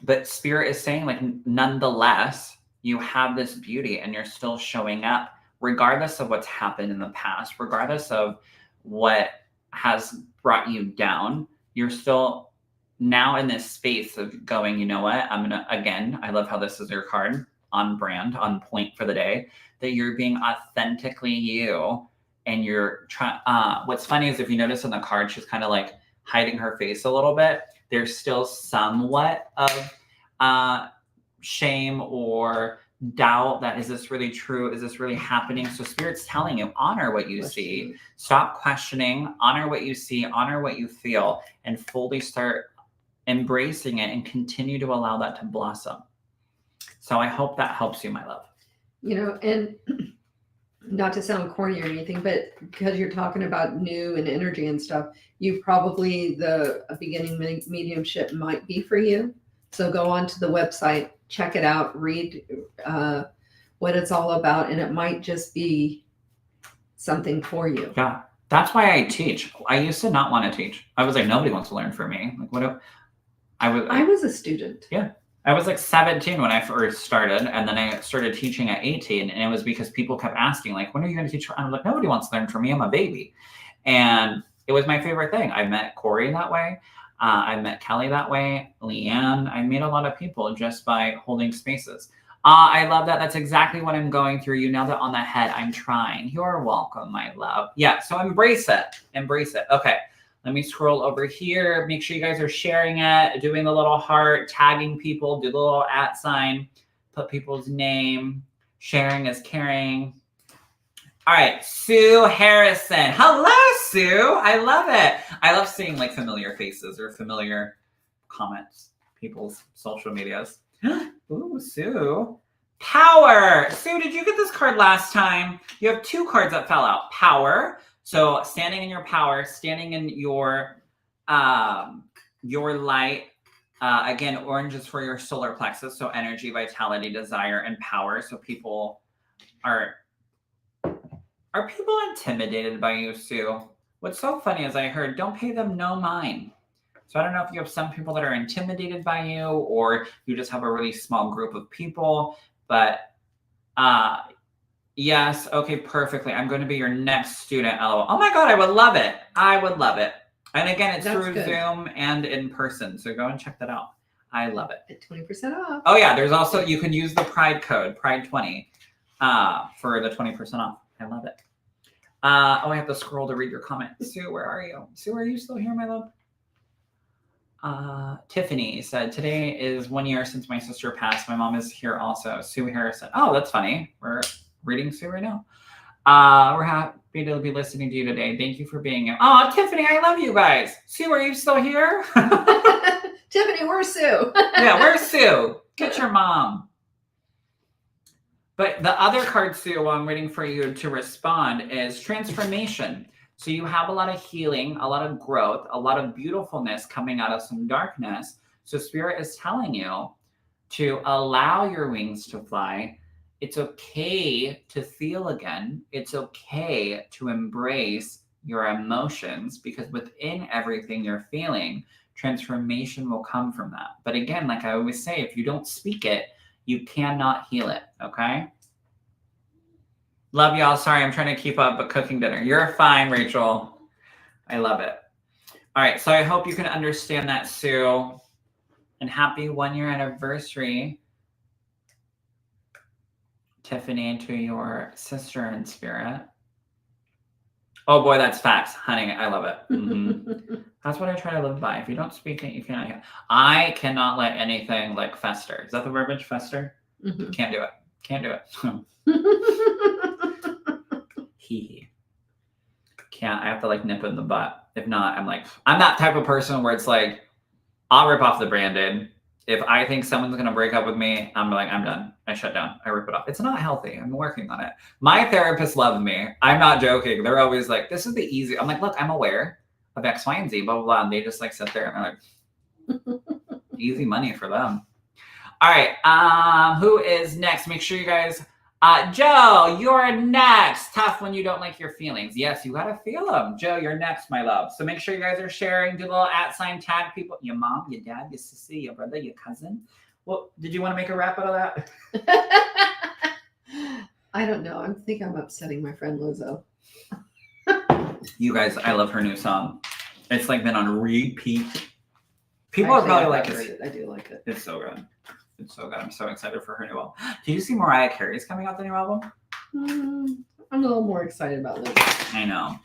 But Spirit is saying, like, nonetheless, you have this beauty and you're still showing up, regardless of what's happened in the past, regardless of what has brought you down. You're still now in this space of going, you know what, I'm gonna, again, I love how this is your card, on brand, on point for the day, that you're being authentically you, and you're trying. What's funny is, if you notice on the card, she's kind of like hiding her face a little bit. There's still somewhat of shame or doubt that, is this really true? Is this really happening? So Spirit's telling you, honor what you see. Stop questioning, honor what you see, honor what you feel, and fully start embracing it and continue to allow that to blossom. So I hope that helps you, my love. And not to sound corny or anything, but because you're talking about new and energy and stuff, you probably, the beginning mediumship might be for you. So go onto the website, check it out, read what it's all about, and it might just be something for you. Yeah, that's why I teach. I used to not want to teach. I was like, nobody wants to learn from me. Like, I was a student. Yeah. I was like 17 when I first started, and then I started teaching at 18, and it was because people kept asking, like, when are you going to teach? And I'm like, nobody wants to learn from me. I'm a baby. And it was my favorite thing. I met Corey that way. I met Kelly that way. Leanne. I made a lot of people just by holding spaces. I love that. That's exactly what I'm going through. You nailed it on the head. I'm trying. You're welcome, my love. Yeah, so embrace it. Embrace it. Okay. Let me scroll over here. Make sure you guys are sharing it, doing the little heart, tagging people, do the little @ sign, put people's name. Sharing is caring. All right, Sue Harrison. Hello, Sue. I love it. I love seeing like familiar faces or familiar comments, people's social medias. Ooh, Sue. Power. Sue, did you get this card last time? You have 2 cards that fell out. Power. So standing in your power, standing in your light. Again, orange is for your solar plexus. So energy, vitality, desire, and power. So people are people intimidated by you, Sue? What's so funny is I heard, don't pay them no mind. So I don't know if you have some people that are intimidated by you, or you just have a really small group of people, but yes, okay, perfectly. I'm going to be your next student, LOL. Oh my God, I would love it. I would love it. And again, it's That's through good. Zoom and in person. So go and check that out. I love it. At 20% off. Oh yeah, there's also, you can use the Pride code, Pride20, for the 20% off. I love it. I have to scroll to read your comment. Sue, where are you? Sue, are you still here, my love? Tiffany said, today is 1 year since my sister passed. My mom is here also. Sue Harrison. Oh, that's funny. We're reading Sue right now. We're happy to be listening to you today. Thank you for being here. Oh, Tiffany, I love you guys. Sue, are you still here? Tiffany, where's Sue? Yeah, where's Sue? Get your mom. But the other card, Sue, while I'm waiting for you to respond, is transformation. So you have a lot of healing, a lot of growth, a lot of beautifulness coming out of some darkness. So Spirit is telling you to allow your wings to fly. It's okay to feel again. It's okay to embrace your emotions, because within everything you're feeling, transformation will come from that. But again, like I always say, if you don't speak it, you cannot heal it, okay? Love y'all. Sorry, I'm trying to keep up, but cooking dinner. You're fine, Rachel. I love it. All right, so I hope you can understand that, Sue. And happy 1 year anniversary, Tiffany, to your sister in spirit. Oh boy, that's facts, honey. I love it. Mm-hmm. That's what I try to live by. If you don't speak it, you cannot hear. I cannot let anything like fester. Is that the verbiage, fester? Mm-hmm. Can't do it. Can't do it. Hee. Can't. I have to like nip it in the butt. If not, I'm that type of person where it's like, I'll rip off the Band-Aid. If I think someone's going to break up with me, I'm like, I'm done. I shut down. I rip it off. It's not healthy. I'm working on it. My therapists love me. I'm not joking. They're always like, this is the easy. I'm like, look, I'm aware of X, Y, and Z, blah, blah, blah. And they just like sit there and they're like, easy money for them. All right. Who is next? Make sure you guys, Joe, you're next. Tough when you don't like your feelings. Yes, you got to feel them. Joe, you're next, my love. So make sure you guys are sharing. Do a little @ tag people. Your mom, your dad, your sister, your brother, your cousin. Well, did you want to make a rap out of that? I don't know. I think I'm upsetting my friend Lizzo. You guys, I love her new song. It's like been on repeat. People are probably like, I do like it. It's so good. It's so good. I'm so excited for her new album. Did you see Mariah Carey's coming out the new album? I'm a little more excited about this. I know.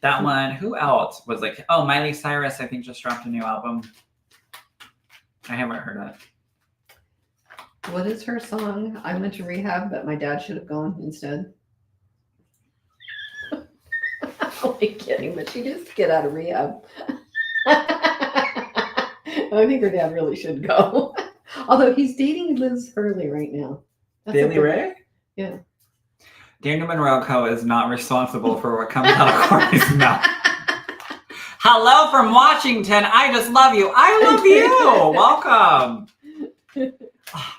That one. Who else was like, oh, Miley Cyrus, I think, just dropped a new album. I haven't heard it. What is her song? I went to rehab, but my dad should have gone instead. I'm only kidding, but she just get out of rehab. I think her dad really should go. Although he's dating Liz Hurley right now. Bailey Ray? Yeah. Daniel Monroe Co. is not responsible for what comes out of Corey's mouth. Hello from Washington. I just love you. I love you. Welcome.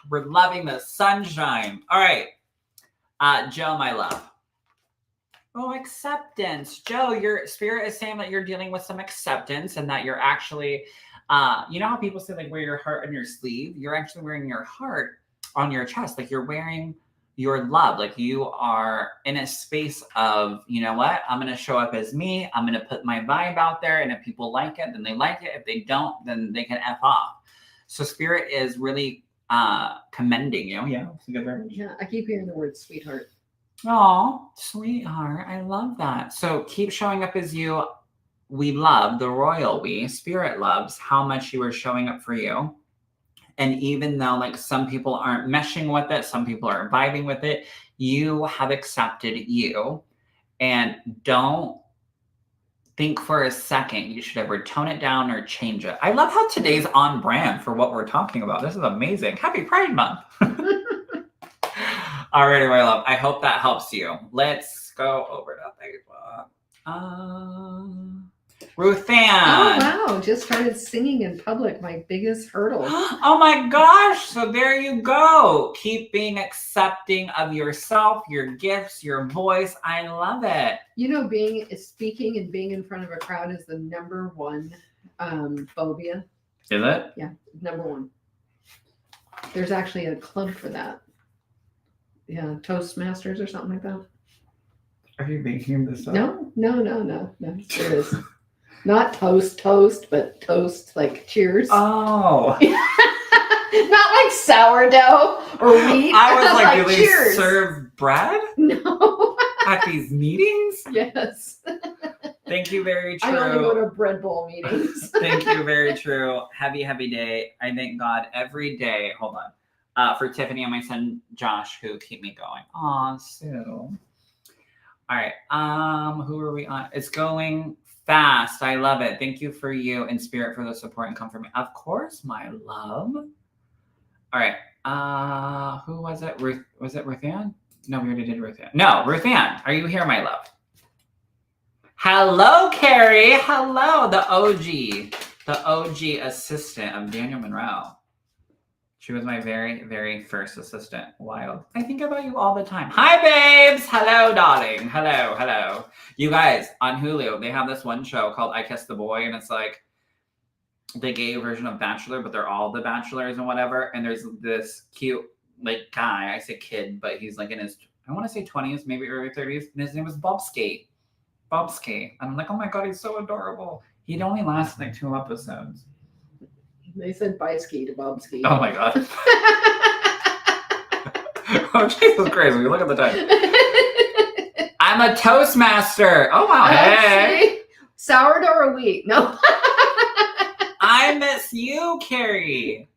We're loving the sunshine. All right. Joe, my love. Oh, acceptance. Joe, your spirit is saying that you're dealing with some acceptance and that you're actually, you know how people say like wear your heart on your sleeve? You're actually wearing your heart on your chest. Like you're wearing your love. Like you are in a space of, you know what? I'm going to show up as me. I'm going to put my vibe out there. And if people like it, then they like it. If they don't, then they can F off. So spirit is really commending you. Yeah, it's a good word. Yeah, I keep hearing the word sweetheart. Oh, sweetheart. I love that. So keep showing up as you. We love, the royal we, spirit loves how much you are showing up for you. And even though like some people aren't meshing with it, some people aren't vibing with it, you have accepted you. And don't think for a second you should ever tone it down or change it. I love how today's on brand for what we're talking about. This is amazing. Happy Pride Month. Alrighty, my love. I hope that helps you. Let's go over to Facebook. Ruth Ann. Oh, wow. Just started singing in public. My biggest hurdle. Oh, my gosh. So there you go. Keep being accepting of yourself, your gifts, your voice. I love it. You know, speaking and being in front of a crowd is the #1 phobia. Is it? Yeah, #1. There's actually a club for that. Yeah, Toastmasters or something like that. Are you making this up? No. There is. Not toast, but toast like cheers. Oh. Not like sourdough or wheat. I was like, do they cheers. serve bread? No. At these meetings? Yes. Thank you, very true. I only go to bread bowl meetings. Thank you, very true. Heavy, heavy day. I thank God every day. Hold on. For Tiffany and my son Josh, who keep me going. Aw, Sue. All right. Who are we on? It's going fast. I love it. Thank you for you and Spirit for the support and comfort me. Of course, my love. All right. Who was it? Ruth? Was it Ruthann? No, we already did Ruthann. No, Ruthann. Are you here, my love? Hello, Carrie. Hello, the OG assistant of Daniel Monroe. She was my very, very first assistant. Wild. I think about you all the time. Hi, babes. Hello, darling. Hello. You guys, on Hulu, they have this one show called I Kissed the Boy, and it's like the gay version of Bachelor, but they're all the bachelors and whatever. And there's this cute, like, guy. I say kid, but he's like in his, I want to say 20s, maybe early 30s. And his name was Bobski. And I'm like, oh my God, he's so adorable. He'd only last like 2 episodes. They said Bye-ski to Bobski. Oh my God. Oh, Jesus Christ. Look at the time. I'm a Toastmaster. Oh, wow. Hey. Sourdough or wheat? No. I miss you, Carrie.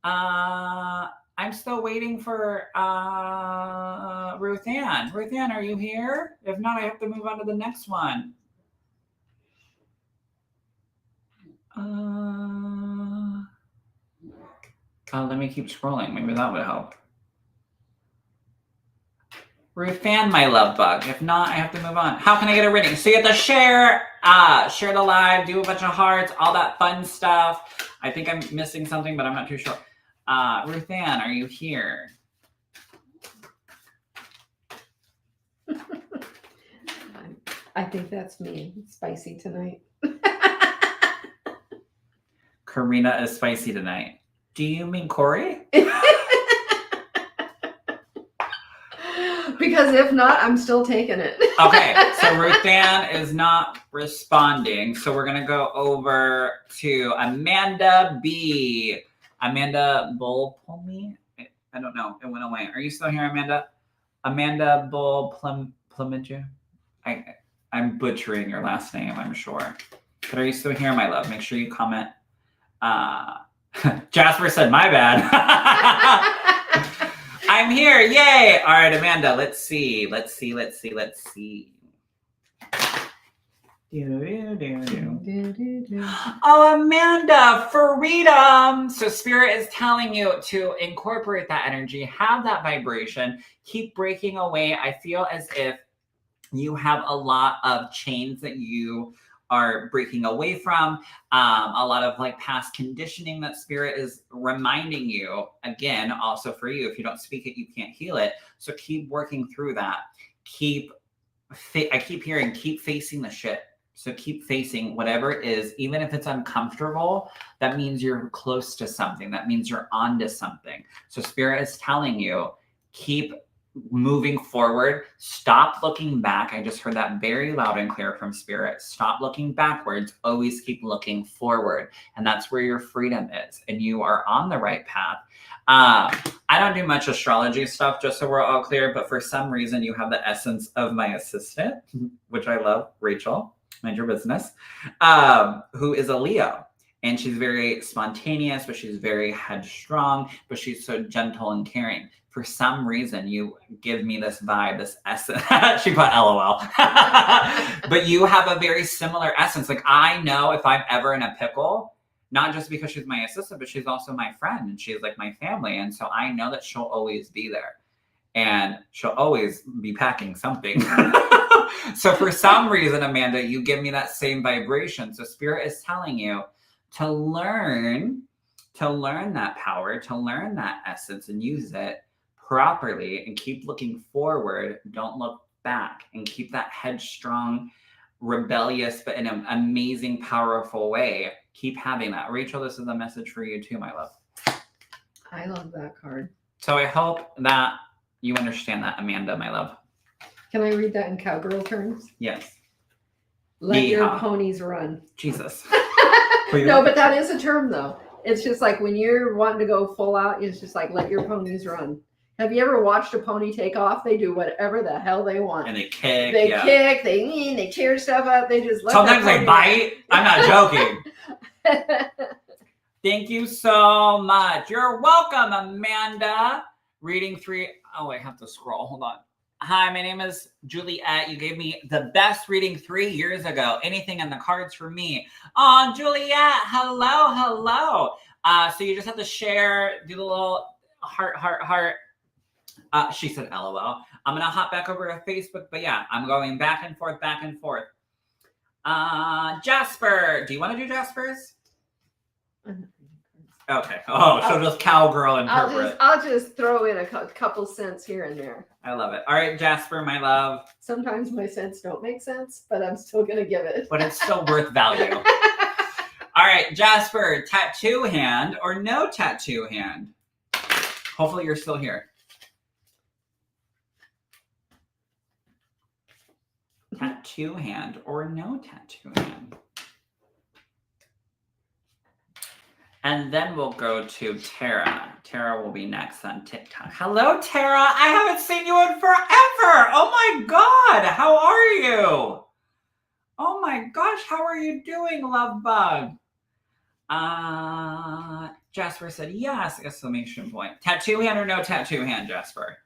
I'm still waiting for Ruthann. Ruthann, are you here? If not, I have to move on to the next one. Let me keep scrolling. Maybe that would help. Ruthann, my love bug. If not, I have to move on. How can I get a reading? So you have to share the live, do a bunch of hearts, all that fun stuff. I think I'm missing something, but I'm not too sure. Ruthann, are you here? I think that's me. Spicy tonight. Karina is spicy tonight. Do you mean Corey? Because if not, I'm still taking it. Okay, so Ruthann is not responding. So we're going to go over to Amanda B. Amanda Bull Plummy? I don't know. It went away. Are you still here, Amanda? Amanda Bull Plumage? I'm butchering your last name, I'm sure. But are you still here, my love? Make sure you comment. Jasper said, my bad. I'm here. Yay. All right, Amanda, let's see. Oh, Amanda, freedom. So Spirit is telling you to incorporate that energy, have that vibration, keep breaking away. I feel as if you have a lot of chains that you are breaking away from, a lot of like past conditioning that Spirit is reminding you. Again, also for you, if you don't speak it, you can't heal it. So keep working through that. I keep hearing, keep facing the shit. So keep facing whatever it is, even if it's uncomfortable. That means you're close to something. That means you're onto something. So Spirit is telling you, keep moving forward. Stop looking back. I just heard that very loud and clear from Spirit. Stop looking backwards. Always keep looking forward. And that's where your freedom is. And you are on the right path. I don't do much astrology stuff, just so we're all clear. But for some reason, you have the essence of my assistant, which I love, Rachel, mind your business, who is a Leo. And she's very spontaneous, but she's very headstrong, but she's so gentle and caring. For some reason, you give me this vibe, this essence. She put LOL. But you have a very similar essence. Like, I know if I'm ever in a pickle, not just because she's my assistant, but she's also my friend and she's like my family. And so I know that she'll always be there and she'll always be packing something. So for some reason, Amanda, you give me that same vibration. So Spirit is telling you to learn that power, to learn that essence and use it properly and keep looking forward. Don't look back and keep that headstrong, rebellious, but in an amazing, powerful way. Keep having that. Rachel, this is a message for you too, my love. I love that card. So I hope that you understand that, Amanda, my love. Can I read that in cowgirl terms? Yes. Let your Yeehaw. ponies run. Jesus. No, but that is a term though. It's just like when you're wanting to go full out, it's just like let your ponies run. Have you ever watched a pony take off? They do whatever the hell they want. And they kick. They kick, they tear stuff up, they just let Sometimes they bite. I'm not joking. Thank you so much. You're welcome, Amanda. Reading 3. Oh, I have to scroll. Hold on. Hi, my name is Juliet. You gave me the best reading 3 years ago. Anything in the cards for me? Oh, Juliet. Hello. So you just have to share, do the little heart. She said LOL. I'm going to hop back over to Facebook. But yeah, I'm going back and forth. Jasper. Do you want to do Jaspers? Okay. Oh, so just cowgirl interpret. I'll just throw in a couple cents here and there. I love it. All right, Jasper, my love. Sometimes my cents don't make sense, but I'm still going to give it. But it's still worth value. All right, Jasper, tattoo hand or no tattoo hand? Hopefully you're still here. Tattoo hand or no tattoo hand? And then we'll go to Tara. Tara will be next on TikTok. Hello, Tara. I haven't seen you in forever. Oh my God. How are you? Oh my gosh. How are you doing, love bug? Jasper said yes, exclamation point. Tattoo hand or no tattoo hand, Jasper?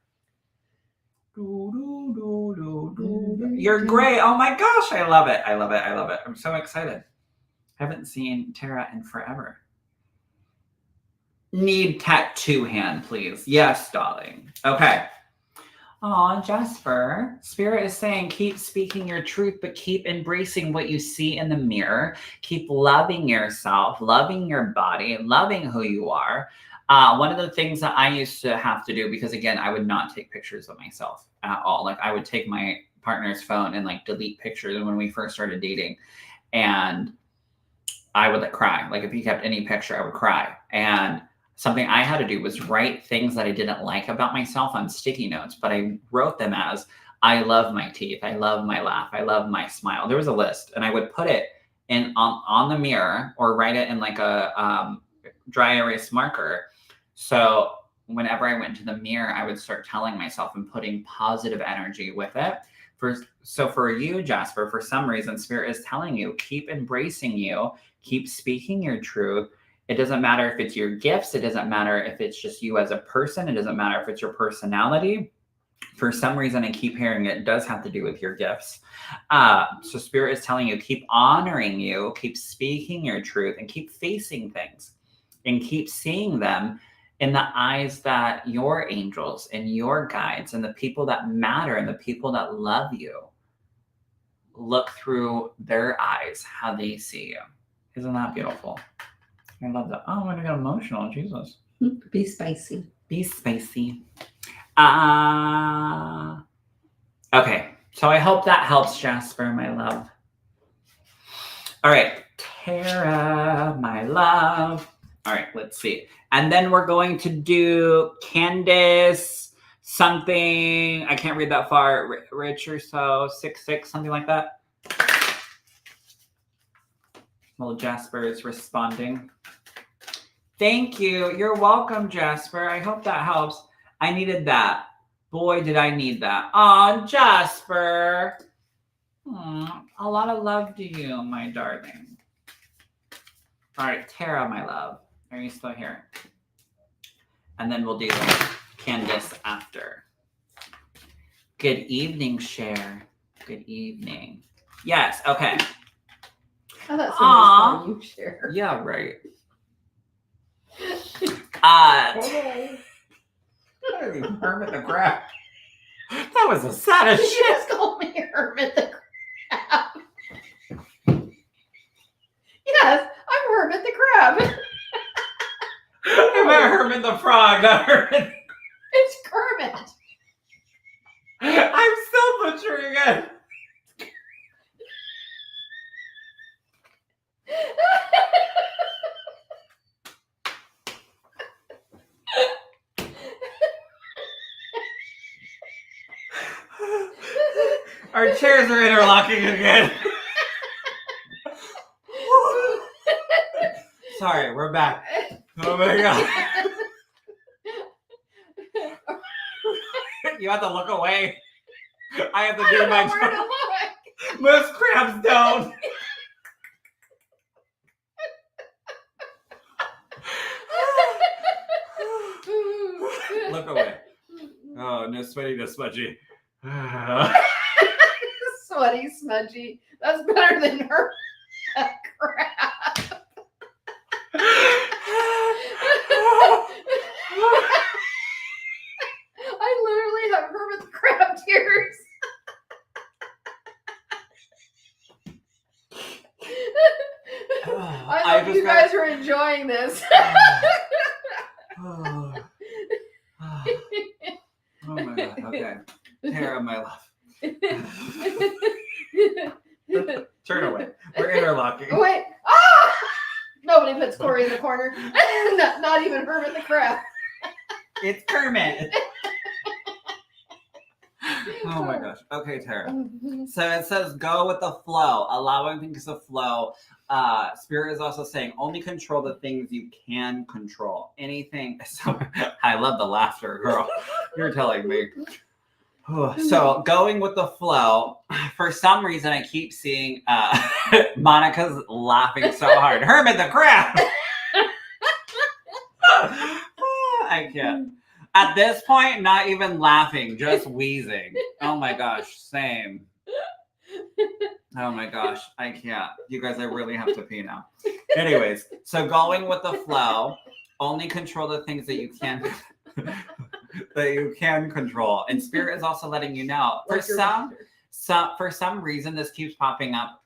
You're great. Oh my gosh. I love it. I'm so excited. I haven't seen Tara in forever. Need tattoo hand, please. Yes, darling. Okay. Aw, Jasper. Spirit is saying keep speaking your truth, but keep embracing what you see in the mirror. Keep loving yourself, loving your body, loving who you are. One of the things that I used to have to do, because again, I would not take pictures of myself at all. Like I would take my partner's phone and like delete pictures when we first started dating. And I would cry. Like if he kept any picture, I would cry. And something I had to do was write things that I didn't like about myself on sticky notes, but I wrote them as, I love my teeth, I love my laugh, I love my smile. There was a list, and I would put it in on the mirror or write it in like a dry erase marker. So whenever I went to the mirror, I would start telling myself and putting positive energy with it. So for you, Jasper, for some reason, Spirit is telling you, keep embracing you, keep speaking your truth. It doesn't matter if it's your gifts. It doesn't matter if it's just you as a person. It doesn't matter if it's your personality. For some reason, I keep hearing it does have to do with your gifts. So Spirit is telling you, keep honoring you, keep speaking your truth, and keep facing things. And keep seeing them in the eyes that your angels and your guides and the people that matter and the people that love you look through their eyes, how they see you. Isn't that beautiful? I love that. Oh, I'm gonna get emotional. Jesus. Be spicy. Be spicy. Okay. So I hope that helps, Jasper, my love. All right. Tara, my love. All right, let's see. And then we're going to do Candace something. I can't read that far. Rich or so. 6'6", something like that. Well, Jasper is responding. Thank you. You're welcome, Jasper. I hope that helps. I needed that. Boy, did I need that. Aw, Jasper. A lot of love to you, my darling. All right, Tara, my love. Are you still here? And then we'll do Candace after. Good evening, Cher. Good evening. Yes, okay. Oh, that's nice you share. Yeah, right. Hermit the Crab. That was the saddest shit. You just called me Hermit the Crab. Yes, I'm Hermit the Crab. I meant Hermit the Frog, not Hermit. It's Kermit. I'm still butchering it. Our chairs are interlocking again. Sorry, we're back. Oh my God. You have to look away. I have to do my job. Most crabs don't. Look away. Oh, no sweaty, no smudgy. Sweaty, smudgy. That's better than her crap. I literally have hermit crab tears. I hope you guys are enjoying this. Oh my God. Okay. Hair on my left. Turn away. We're interlocking. Wait. Ah! Nobody puts Corey in the corner. Not even Hermit the crab. It's Kermit. Oh my gosh. Okay, Tara. So it says go with the flow, allowing things to flow. Spirit is also saying only control the things you can control. Anything. So, I love the laughter, girl. You're telling me. So going with the flow. For some reason, I keep seeing Monica's laughing so hard. Hermit the crab. I can't. At this point, not even laughing, just wheezing. Oh my gosh, same. Oh my gosh, I can't. You guys, I really have to pee now. Anyways, so going with the flow, only control the things that you can that you can control. And Spirit is also letting you know. For some reason, this keeps popping up.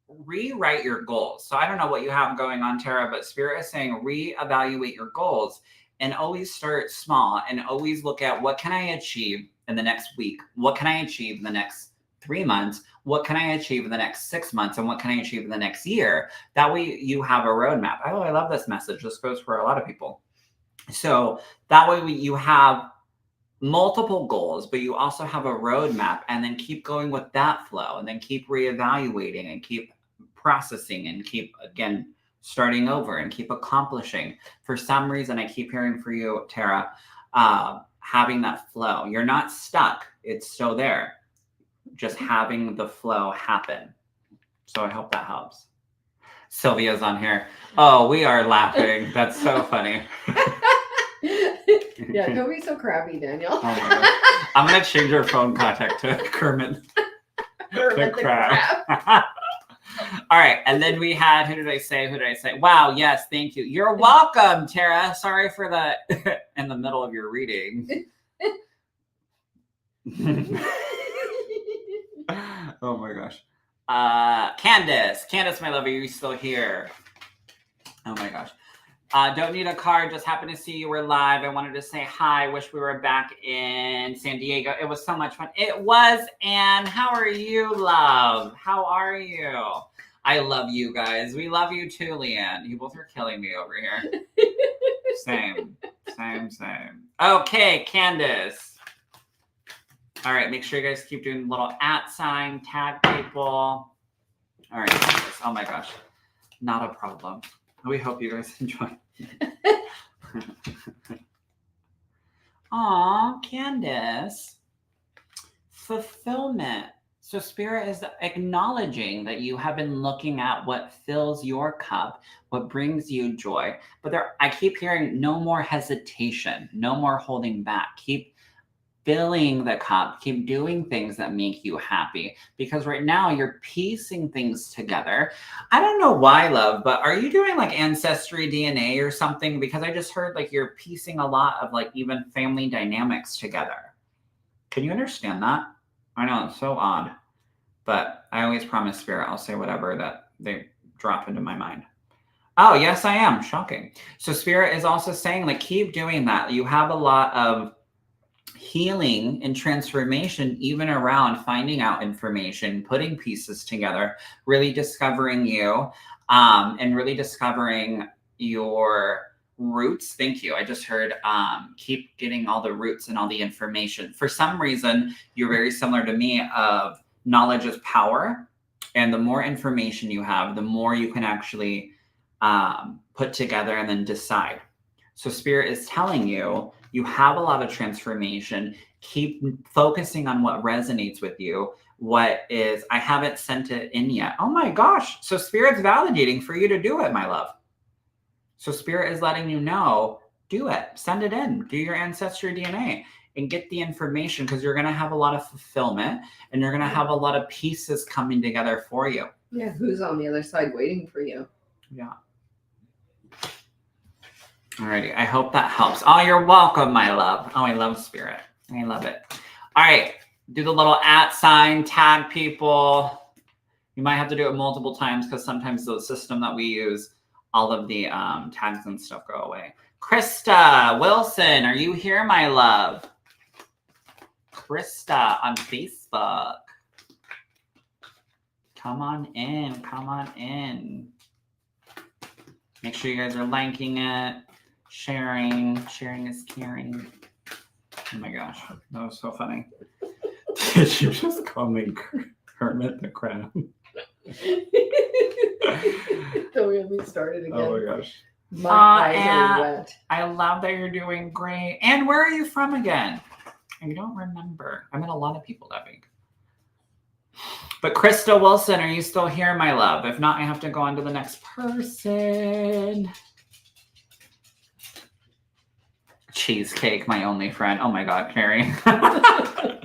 Rewrite your goals. So I don't know what you have going on, Tara, but Spirit is saying reevaluate your goals and always start small and always look at what can I achieve in the next week? What can I achieve in the next 3 months? What can I achieve in the next 6 months? And what can I achieve in the next year? That way you have a roadmap. Oh, I love this message. This goes for a lot of people. So that way you have multiple goals, but you also have a roadmap, and then keep going with that flow, and then keep reevaluating and keep processing and keep, again, starting over and keep accomplishing. For some reason, I keep hearing for you, Tara, having that flow. You're not stuck. It's still there. Just having the flow happen. So I hope that helps. Sylvia's on here. Oh, we are laughing. That's so funny. Yeah, don't be so crabby, Daniel. Oh my God. I'm going to change your phone contact to Kermit. Kermit the crab. All right. And then we had, who did I say? Wow. Yes. Thank you. You're welcome, Tara. Sorry for the in the middle of your reading. Oh my gosh. Candace, my love, are you still here? Oh my gosh. Don't need a card. Just happened to see you were live. I wanted to say hi. Wish we were back in San Diego. It was so much fun. It was. And how are you, love? How are you? I love you guys. We love you too, Leanne. You both are killing me over here. Same. Okay, Candace. All right, make sure you guys keep doing the little @ tag people. All right, Candace. Oh my gosh. Not a problem. We hope you guys enjoy. Aw, Candace. Fulfillment. So Spirit is acknowledging that you have been looking at what fills your cup, what brings you joy. But I keep hearing no more hesitation, no more holding back. Keep filling the cup, keep doing things that make you happy, because right now you're piecing things together. I don't know why, love, but are you doing like ancestry DNA or something? Because I just heard like you're piecing a lot of like even family dynamics together. Can you understand that? I know, it's so odd, but I always promise Spirit I'll say whatever that they drop into my mind. Oh, yes, I am. Shocking. So Spirit is also saying like keep doing that. You have a lot of healing and transformation even around finding out information, putting pieces together, really discovering you, and really discovering your roots. Thank you. I just heard keep getting all the roots and all the information. For some reason, you're very similar to me of knowledge is power. And the more information you have, the more you can actually put together and then decide. So Spirit is telling you, you have a lot of transformation. Keep focusing on what resonates with you. What is, I haven't sent it in yet. Oh my gosh. So Spirit's validating for you to do it, my love. So Spirit is letting you know, do it. Send it in. Do your ancestry DNA and get the information, because you're going to have a lot of fulfillment and you're going to have a lot of pieces coming together for you. Yeah. Who's on the other side waiting for you? Yeah. Alrighty, I hope that helps. Oh, you're welcome, my love. Oh, I love Spirit. I love it. All right, do the little @ tag people. You might have to do it multiple times because sometimes the system that we use, all of the tags and stuff go away. Krista Wilson, are you here, my love? Krista on Facebook. Come on in, come on in. Make sure you guys are liking it. Sharing is caring. Oh my gosh, that was so funny. Did you just call me Kermit the Crab? Don't get me started again. Oh my gosh. My eyes are wet. I love that you're doing great. And where are you from again? I don't remember. I met a lot of people that week. But Krista Wilson, are you still here, my love? If not, I have to go on to the next person. Cheesecake, my only friend. Oh my God, Carrie. I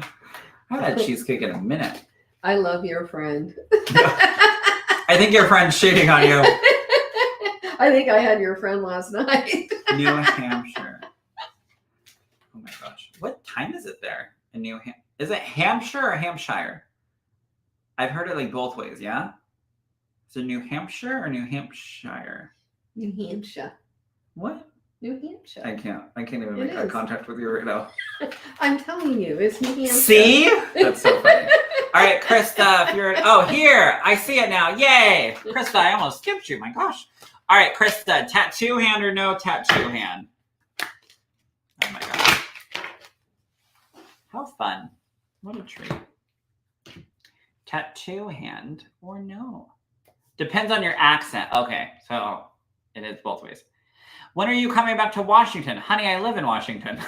haven't had cheesecake in a minute. I love your friend. I think your friend's shitting on you. I think I had your friend last night. New Hampshire. Oh my gosh. What time is it there in New Hampshire? Is it Hampshire or Hampshire? I've heard it like both ways, yeah? Is it New Hampshire or New Hampshire? New Hampshire. What? New Hampshire. I can't even make eye contact with you right now. I'm telling you, it's New Hampshire. See? That's so funny. All right, Krista, if you're, oh, here, I see it now. Yay. Krista, I almost skipped you. My gosh. All right, Krista, tattoo hand or no tattoo hand? Oh my gosh. How fun. What a treat. Tattoo hand or no? Depends on your accent. Okay, so it is both ways. When are you coming back to Washington? Honey, I live in Washington.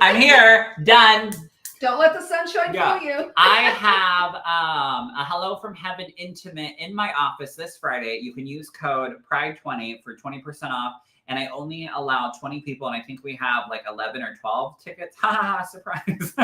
I'm here. Done. Don't let the sunshine fool you. I have a Hello from Heaven Intimate in my office this Friday. You can use code PRIDE20 for 20% off. And I only allow 20 people. And I think we have like 11 or 12 tickets. Ha ha ha, surprise.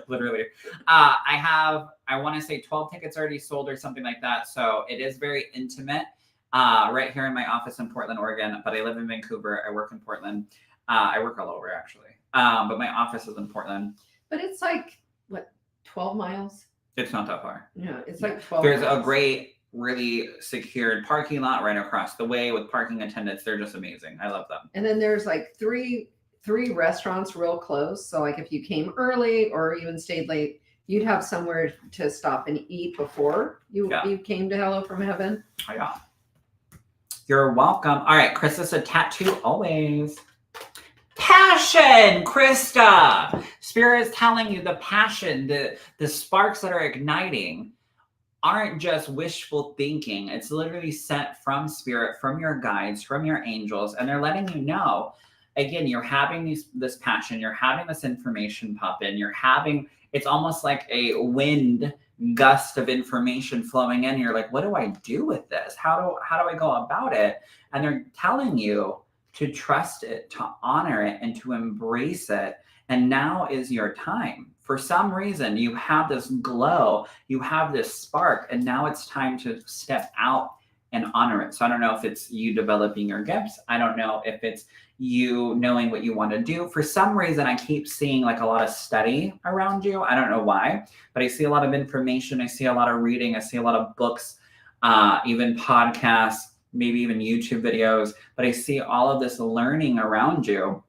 Literally. I want to say 12 tickets already sold or something like that. So it is very intimate. Right here in my office in Portland, Oregon, but I live in Vancouver. I work in Portland. I work all over actually. But my office is in Portland. But it's like, what, 12 miles? It's not that far. Yeah, it's like 12 There's miles. a great, really secured parking lot right across the way with parking attendants. They're just amazing. I love them. And then there's like three restaurants real close. So like if you came early or even stayed late, you'd have somewhere to stop and eat before you came to Hello from Heaven. Oh, yeah. You're welcome. All right, Krista said tattoo always. Passion, Krista. Spirit is telling you the passion, the sparks that are igniting aren't just wishful thinking. It's literally sent from Spirit, from your guides, from your angels, and they're letting you know, again, you're having this passion, you're having this information pop in, it's almost like a wind gust of information flowing in. You're like, what do I do with this? How do I go about it? And they're telling you to trust it, to honor it, and to embrace it. And now is your time. For some reason, you have this glow, you have this spark, and now it's time to step out and honor it. So I don't know if it's you developing your gifts. I don't know if it's you knowing what you want to do. For some reason, I keep seeing like a lot of study around you. I don't know why, but I see a lot of information. I see a lot of reading. I see a lot of books, even podcasts, maybe even YouTube videos, but I see all of this learning around you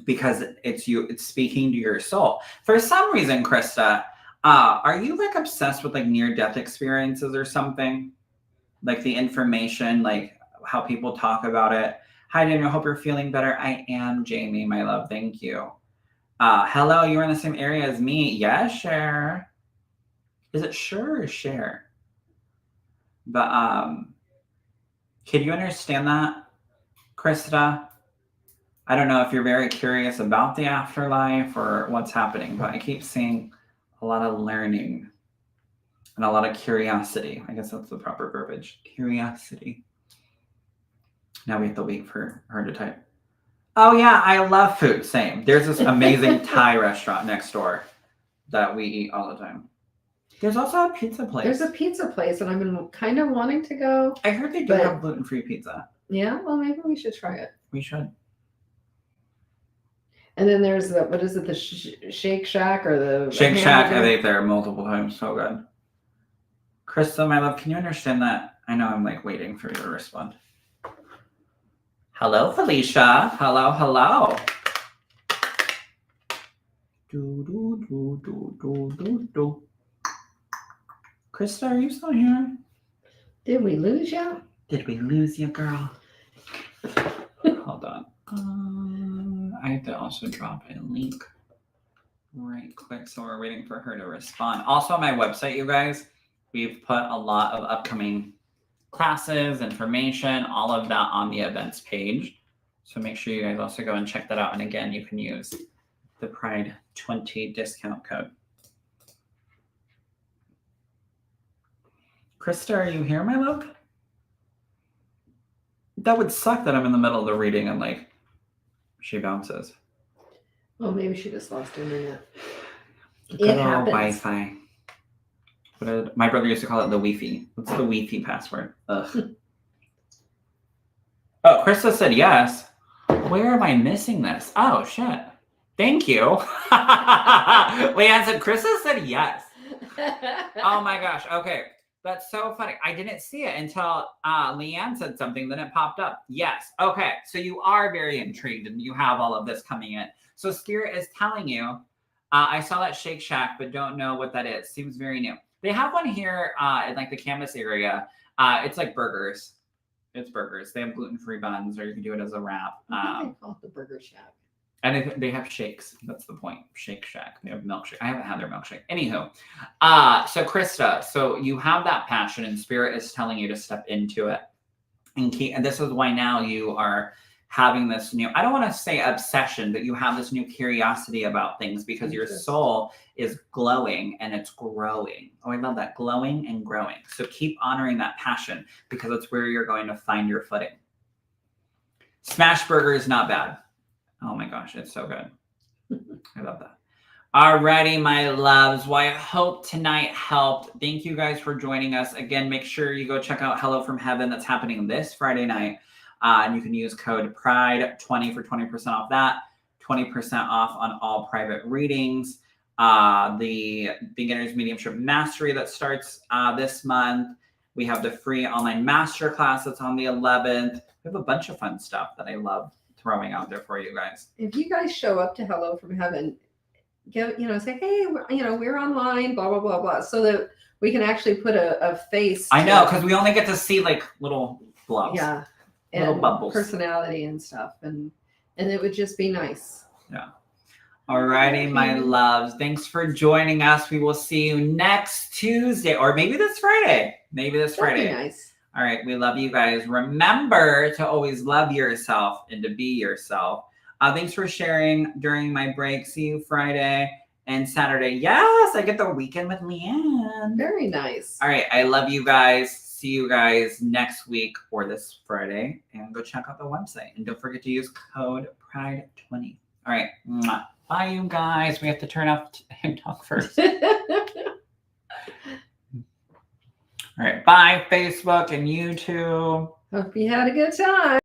because it's speaking to your soul. For some reason, Krista, are you like obsessed with like near-death experiences or something? Like the information, like how people talk about it. Hi, Daniel. Hope you're feeling better. I am, Jamie, my love. Thank you. Hello, you're in the same area as me. Yes, Cher. Is it sure or share? But Can you understand that, Krista? I don't know if you're very curious about the afterlife or what's happening, but I keep seeing a lot of learning and a lot of curiosity. I guess that's the proper verbiage. Curiosity. Now we have to wait for her to type. Oh yeah, I love food. Same. There's this amazing Thai restaurant next door that we eat all the time. There's also a pizza place. There's a pizza place, and I've been kind of wanting to go. I heard they do have gluten-free pizza. Yeah, well, maybe we should try it. We should. And then there's the, what is it, the Shake Shack or the Shake Shack? I've ate there multiple times. So good. Krista, my love, can you understand that? I know I'm like waiting for you to respond. Hello, Felicia. Hello, hello. Do, do, do, do, do, do, do. Krista, are you still here? Did we lose you? Did we lose you, girl? Hold on. I have to also drop a link right quick, so we're waiting for her to respond. Also on my website, you guys, we've put a lot of upcoming classes, information, all of that on the events page. So make sure you guys also go and check that out. And again, you can use the Pride 20 discount code. Krista, are you here, my love? That would suck that I'm in the middle of the reading and like she bounces. Well, maybe she just lost internet. It happens. Wi-Fi. My brother used to call it the Wi-Fi. What's the Wi-Fi password? Ugh. Oh, Krista said yes. Where am I missing this? Oh, shit. Thank you. Leanne said, Krista said yes. Oh my gosh. Okay. That's so funny. I didn't see it until Leanne said something, then it popped up. Yes. Okay. So you are very intrigued and you have all of this coming in. So Spirit is telling you, I saw that Shake Shack, but don't know what that is. Seems very new. They have one here in like the campus area. It's like burgers. It's burgers. They have gluten-free buns, or you can do it as a wrap. I think they call it the Burger Shack. And they have shakes. That's the point. Shake Shack. They have milkshake. I haven't had their milkshake. Anywho, so Krista, so you have that passion, and Spirit is telling you to step into it. And this is why now you are having this new, I don't want to say obsession, but you have this new curiosity about things because your soul is glowing and it's growing. Oh, I love that. Glowing and growing. So keep honoring that passion because it's where you're going to find your footing. Smash burger is not bad. Oh my gosh, it's so good. I love that. Alrighty, my loves. Well, I hope tonight helped. Thank you guys for joining us. Again, make sure you go check out Hello from Heaven. That's happening this Friday night. And you can use code PRIDE20 for 20% off that. 20% off on all private readings. The Beginner's Mediumship Mastery that starts this month. We have the free online masterclass that's on the 11th. We have a bunch of fun stuff that I love throwing out there for you guys. If you guys show up to Hello from Heaven, say, hey, we're online, blah, blah, blah, blah, so that we can actually put a face. I know, because we only get to see like little blobs. Yeah. Little and bubbles. Personality and stuff. And it would just be nice. Yeah. Alrighty, my loves. Thanks for joining us. We will see you next Tuesday, or maybe this Friday. That'd be nice. All right. We love you guys. Remember to always love yourself and to be yourself. Thanks for sharing during my break. See you Friday and Saturday. Yes, I get the weekend with Leanne. Very nice. All right. I love you guys. See you guys next week or this Friday. And go check out the website. And don't forget to use code PRIDE20. All right. Mwah. Bye, you guys. We have to turn off TikTok first. All right. Bye, Facebook and YouTube. Hope you had a good time.